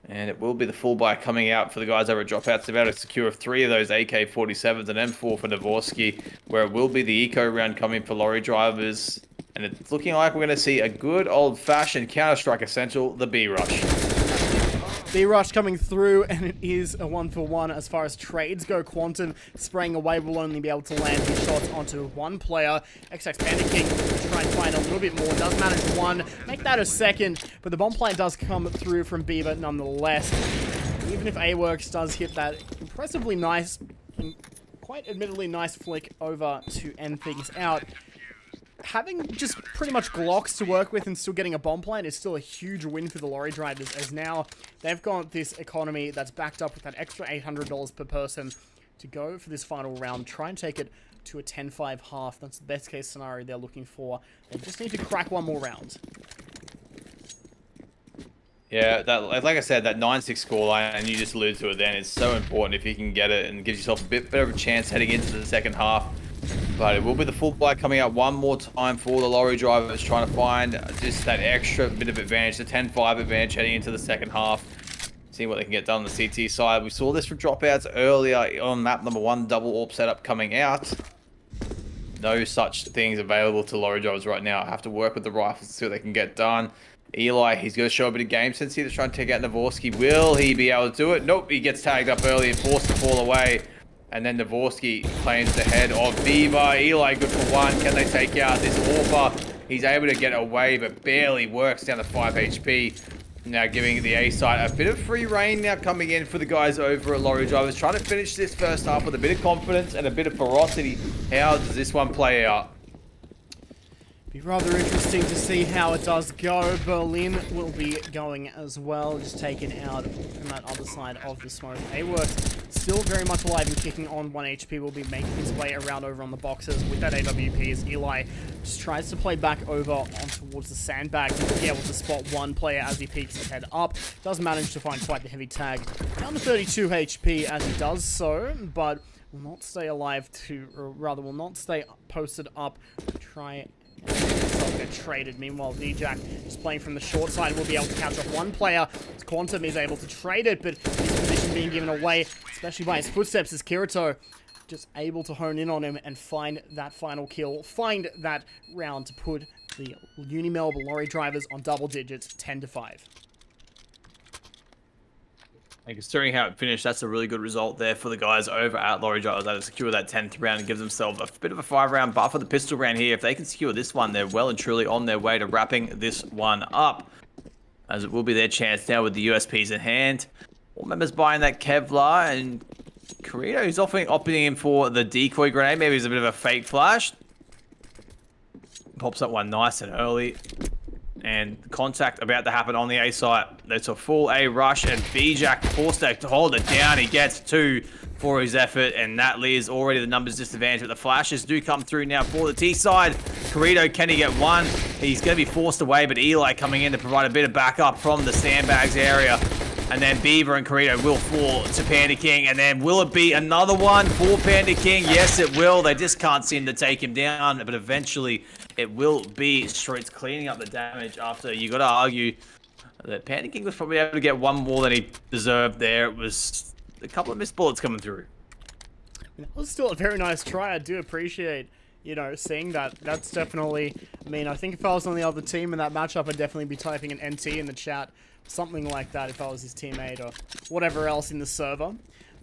And it will be the full buy coming out for the guys over at dropouts. They've able to secure 3 of those AK-47s and M4 for Dvorsky, where it will be the eco round coming for Lorrydrivers. And it's looking like we're going to see a good old-fashioned Counter-Strike essential, the B-Rush. B-Rush coming through, and it is a 1-for-1 as far as trades go. Quantum spraying away will only be able to land his shots onto one player. XX panicking to try and find a little bit more. Does manage one, make that a second, but the bomb plant does come through from Beaver nonetheless. Even if A-Works does hit that impressively nice, quite admittedly nice flick over to end things out, having just pretty much Glocks to work with and still getting a bomb plant is still a huge win for the Lorrydrivers, as now they've got this economy that's backed up with that extra $800 per person to go for this final round, try and take it to a 10-5 half. That's the best case scenario they're looking for. They just need to crack one more round. Yeah, like I said, that 9-6 scoreline, and you just alluded to it then, is so important if you can get it, and gives yourself a bit better of a chance heading into the second half. But it will be the full buy coming out one more time for the Lorrydrivers, trying to find just that extra bit of advantage, the 10-5 advantage heading into the second half. Seeing what they can get done on the CT side. We saw this from dropouts earlier on map number 1, double AWP setup coming out. No such things available to Lorrydrivers right now. Have to work with the rifles to see what they can get done. Eli, he's going to show a bit of game sense here to try and take out Dvorsky. Will he be able to do it? Nope, he gets tagged up early and forced to fall away. And then Dvorsky claims the head of Beaver. Eli good for one. Can they take out this AWPer? He's able to get away, but barely works down to 5 HP. Now giving the A side a bit of free reign now coming in for the guys over at Lorrydrivers. Trying to finish this first half with a bit of confidence and a bit of ferocity. How does this one play out? Be rather interesting to see how it does go. Berlin will be going as well, just taken out from that other side of the smoke. A-Works still very much alive and kicking on 1 HP, will be making his way around over on the boxes with that AWP as Eli just tries to play back over on towards the sandbag to be able to spot one player as he peeks his head up. Does manage to find quite the heavy tag. Down to 32 HP as he does so, but will not stay alive to, or rather will not stay posted up to try get traded. Meanwhile, VJack just playing from the short side will be able to catch off one player. Quantum is able to trade it, but his position being given away, especially by his footsteps, as Kirito just able to hone in on him and find that final kill, find that round to put the UniMelb Lorrydrivers on double digits, 10-5. And considering how it finished, that's a really good result there for the guys over at Lorrydrivers. They secure that 10th round and give themselves a bit of a 5-round buffer. The pistol round here, if they can secure this one, they're well and truly on their way to wrapping this one up, as it will be their chance now with the USPs in hand. All members buying that Kevlar, and Carino is opting in for the decoy grenade. Maybe it's a bit of a fake flash. Pops that one nice and early. And contact about to happen on the A site. That's a full A rush, and VJack forced to hold it down. He gets 2 for his effort, and that leaves already the numbers disadvantage. But the flashes do come through now for the T side. Carito, can he get one? He's going to be forced away, but Eli coming in to provide a bit of backup from the sandbags area. And then Beaver and Corito will fall to Panda King. And then will it be another one for Panda King? Yes, it will. They just can't seem to take him down. But eventually, it will be Streets cleaning up the damage after you got to argue that Panda King was probably able to get one more than he deserved there. It was a couple of missed bullets coming through. That was still a very nice try. I do appreciate, you know, seeing that. That's definitely, I mean, I think if I was on the other team in that matchup, I'd definitely be typing an NT in the chat. Something like that if I was his teammate or whatever else in the server.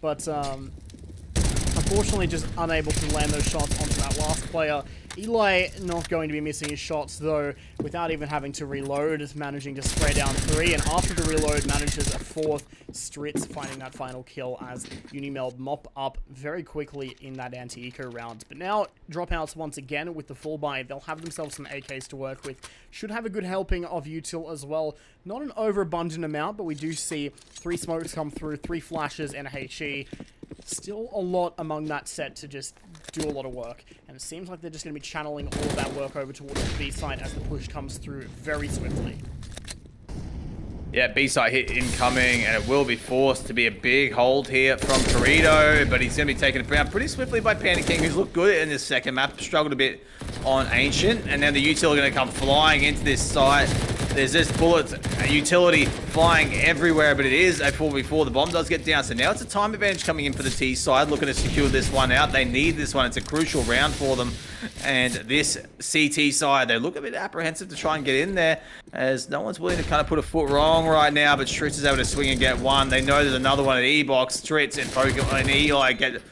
But, unfortunately, just unable to land those shots onto that last player. Eli not going to be missing his shots, though, without even having to reload, is managing to spray down 3, and after the reload, manages a 4th. Stritz finding that final kill as UniMelb mop up very quickly in that anti-eco round. But now, dropoUTS once again with the full buy. They'll have themselves some AKs to work with. Should have a good helping of util as well. Not an overabundant amount, but we do see 3 smokes come through, 3 flashes, and a HE. Still a lot among that set to just do a lot of work. And it seems like they're just going to be channeling all of that work over towards the B side as the push comes through very swiftly. Yeah, B-side hit incoming, and it will be forced to be a big hold here from Corito, but he's going to be taken down pretty swiftly by Panda King, who's looked good in this second map, struggled a bit on Ancient, and then the util are going to come flying into this site. There's just bullets, utility flying everywhere, but it is a 4v4. The bomb does get down, so now it's a time advantage coming in for the T side, looking to secure this one out. They need this one. It's a crucial round for them. And this CT side, they look a bit apprehensive to try and get in there, as no one's willing to kind of put a foot wrong right now, but Stritz is able to swing and get one. They know there's another one at E-Box. Stritz and Pokemon and Eli get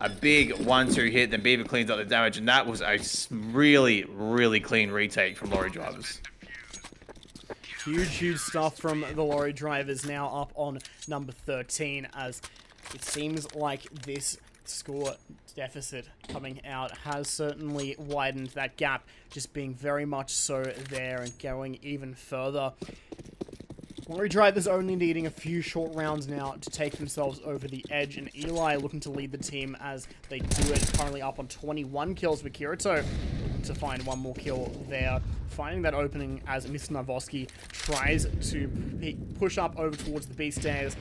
a big 1-2 hit, then Beaver cleans up the damage, and that was a really, really clean retake from Lorrydrivers. Huge stuff from the Lorrydrivers, now up on number 13, as it seems like this score deficit coming out has certainly widened that gap, just being very much so there and going even further. Lorrydrivers only needing a few short rounds now to take themselves over the edge, and Eli looking to lead the team as they do it, currently up on 21 kills with Kirito to find one more kill there. Finding that opening as Mr. Navoski tries to push up over towards the B stairs.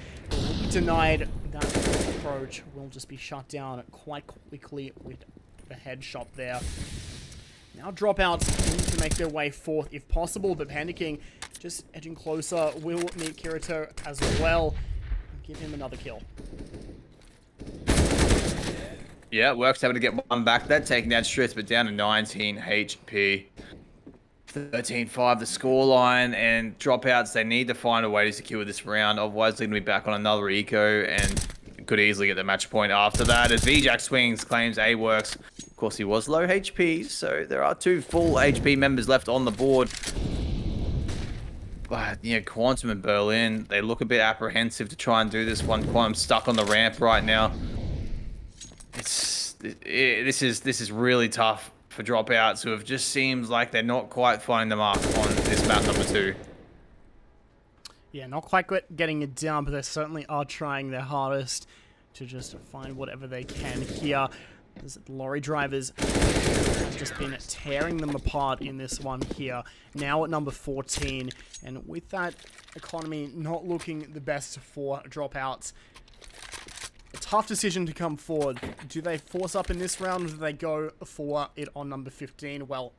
Denied. That approach will just be shut down quite quickly with the headshot there. Now dropoUTS need to make their way 4th if possible, but Panda King just edging closer, will meet Kirito as well. Give him another kill. Yeah, Work's able to get one back there, taking down Stritz, but down to 19 HP. 13-5 the scoreline, and dropoUTS, they need to find a way to secure this round, otherwise they're going to be back on another eco and could easily get the match point after that. As VJack swings, claims A-Works. Of course, he was low HP, so there are 2 full HP members left on the board. But, you know, Quantum and Berlin, they look a bit apprehensive to try and do this one. Quantum's stuck on the ramp right now. This is really tough for dropoUTS, who have just seems like they're not quite finding the mark on this map number 2. Yeah, not quite getting it down, but they certainly are trying their hardest to just find whatever they can here. As Lorrydrivers have just been tearing them apart in this one here. Now at number 14, and with that economy not looking the best for dropoUTS, a tough decision to come forward. Do they force up in this round, or do they go for it on number 15? Well,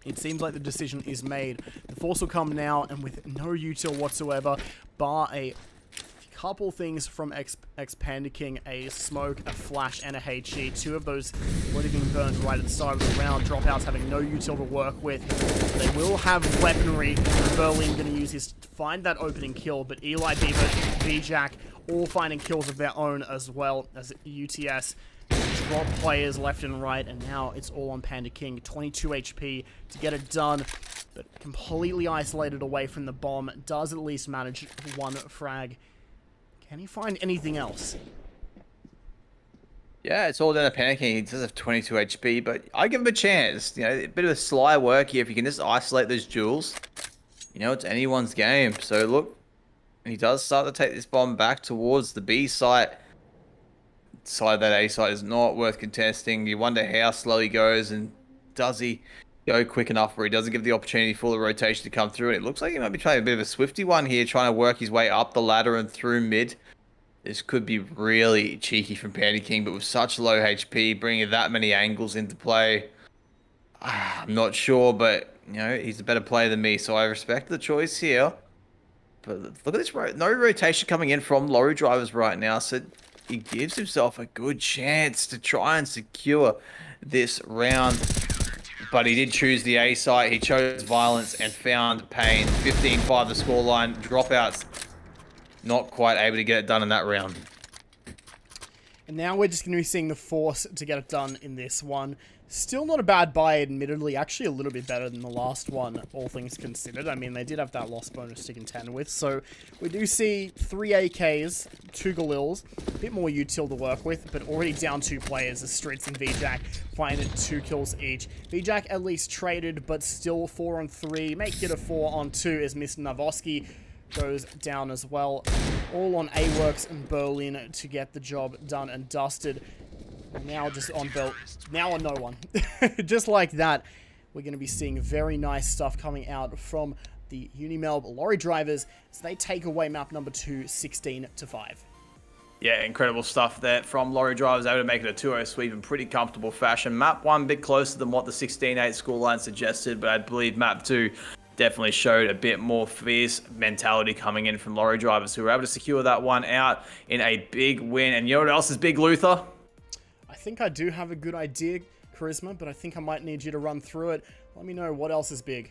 it seems like the decision is made. The force will come now, and with no util whatsoever, bar a couple things from Panda King, a smoke, a flash, and a HE. 2 of those already being burned right at the start of the round. dropoUTS having no util to work with. They will have weaponry. Berlin going to use his to find that opening kill, but Eli, Beaver, VJack all finding kills of their own as well as UTS. Drop players left and right, and now it's all on Panda King. 22 HP to get it done, but completely isolated away from the bomb. Does at least manage 1 frag. Can he find anything else? Yeah, it's all down to Panda King. He does have 22 HP, but I give him a chance. You know, a bit of a sly work here. If you can just isolate those jewels, you know, it's anyone's game. So look, he does start to take this bomb back towards the B site. Side that A site is not worth contesting. You wonder how slow he goes, and does he go quick enough where he doesn't give the opportunity for the rotation to come through. And it looks like he might be trying a bit of a swifty one here, trying to work his way up the ladder and through mid. This could be really cheeky from Pandy King, but with such low HP, bringing that many angles into play, I'm not sure, but, you know, he's a better player than me, so I respect the choice here. But look at this, no rotation coming in from Lorrydrivers right now, so he gives himself a good chance to try and secure this round. But he did choose the A site, he chose violence and found pain. 15-5 the scoreline, dropouts not quite able to get it done in that round. And now we're just going to be seeing the Force to get it done in this one. Still not a bad buy, admittedly. Actually, a little bit better than the last one, all things considered. I mean, they did have that loss bonus to contend with. So we do see 3 AKs, 2 Galils, a bit more util to work with, but already down 2 players as Streets and VJack find 2 kills each. VJack at least traded, but still 4 on 3. Make it a 4 on 2 as Mr. Navoski goes down as well. All on A-Works and Berlin to get the job done and dusted. Now just on belt. Now on no one. Just like that, we're going to be seeing very nice stuff coming out from the UniMelb Lorrydrivers as they take away map number 2, 16-5. Yeah, incredible stuff there from Lorrydrivers, able to make it a 2-0 sweep in pretty comfortable fashion. Map 1 a bit closer than what the 16-8 scoreline suggested, but I believe map 2 definitely showed a bit more fierce mentality coming in from Lorrydrivers, who were able to secure that one out in a big win. And you know what else is big, Luther? I think I do have a good idea, Charisma, but I think I might need you to run through it. Let me know what else is big.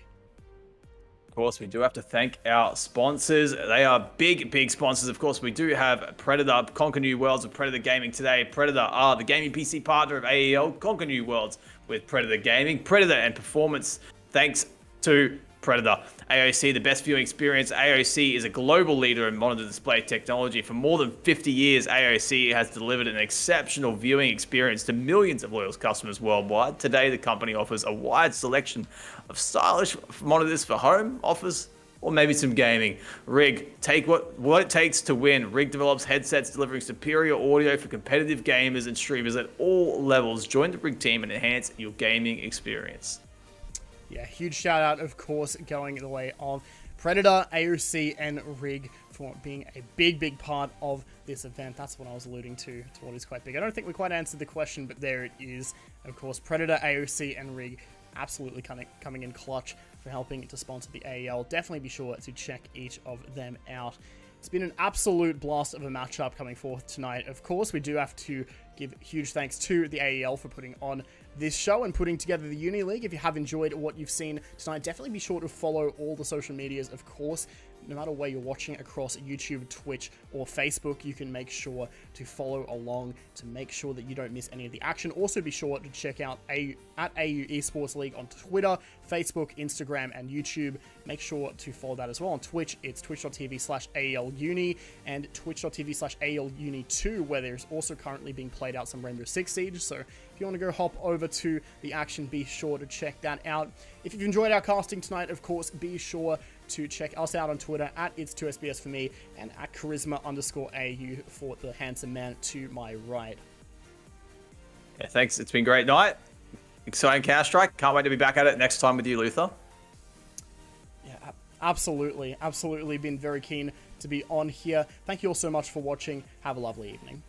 Of course, we do have to thank our sponsors. They are big sponsors. Of course, we do have Predator, Conquer New Worlds with Predator Gaming today. Predator are the gaming PC partner of AEL. Conquer New Worlds with Predator Gaming. Predator and Performance, thanks to Predator. AOC, the best viewing experience. AOC is a global leader in monitor display technology. For more than 50 years, AOC has delivered an exceptional viewing experience to millions of loyal customers worldwide. Today, the company offers a wide selection of stylish monitors for home, office, or maybe some gaming. Rig, take what it takes to win. Rig develops headsets delivering superior audio for competitive gamers and streamers at all levels. Join the Rig team and enhance your gaming experience. Yeah, huge shout out, of course, going the way of Predator, AOC, and Rig for being a big part of this event. That's what I was alluding to what is quite big. I don't think we quite answered the question, but there it is. Of course, Predator, AOC, and Rig absolutely coming in clutch for helping to sponsor the AEL. Definitely be sure to check each of them out. It's been an absolute blast of a matchup coming forth tonight. Of course, we do have to give huge thanks to the AEL for putting on this show and putting together the Uni League. If you have enjoyed what you've seen tonight, definitely be sure to follow all the social medias, of course. No matter where you're watching across YouTube, Twitch, or Facebook, you can make sure to follow along to make sure that you don't miss any of the action. Also, be sure to check out at AU Esports League on Twitter, Facebook, Instagram, and YouTube. Make sure to follow that as well. On Twitch, it's twitch.tv/AEL Uni and twitch.tv/AEL Uni 2, where there's also currently being played out some Rainbow Six Siege. So if you want to go hop over to the action, be sure to check that out. If you've enjoyed our casting tonight, of course, be sure to check us out on Twitter at It's2SBS for me and at Charisma_AU for the handsome man to my right. Yeah, thanks. It's been a great night. Exciting Counter-Strike. Can't wait to be back at it next time with you, Luther. Yeah, absolutely been very keen to be on here. Thank you all so much for watching. Have a lovely evening.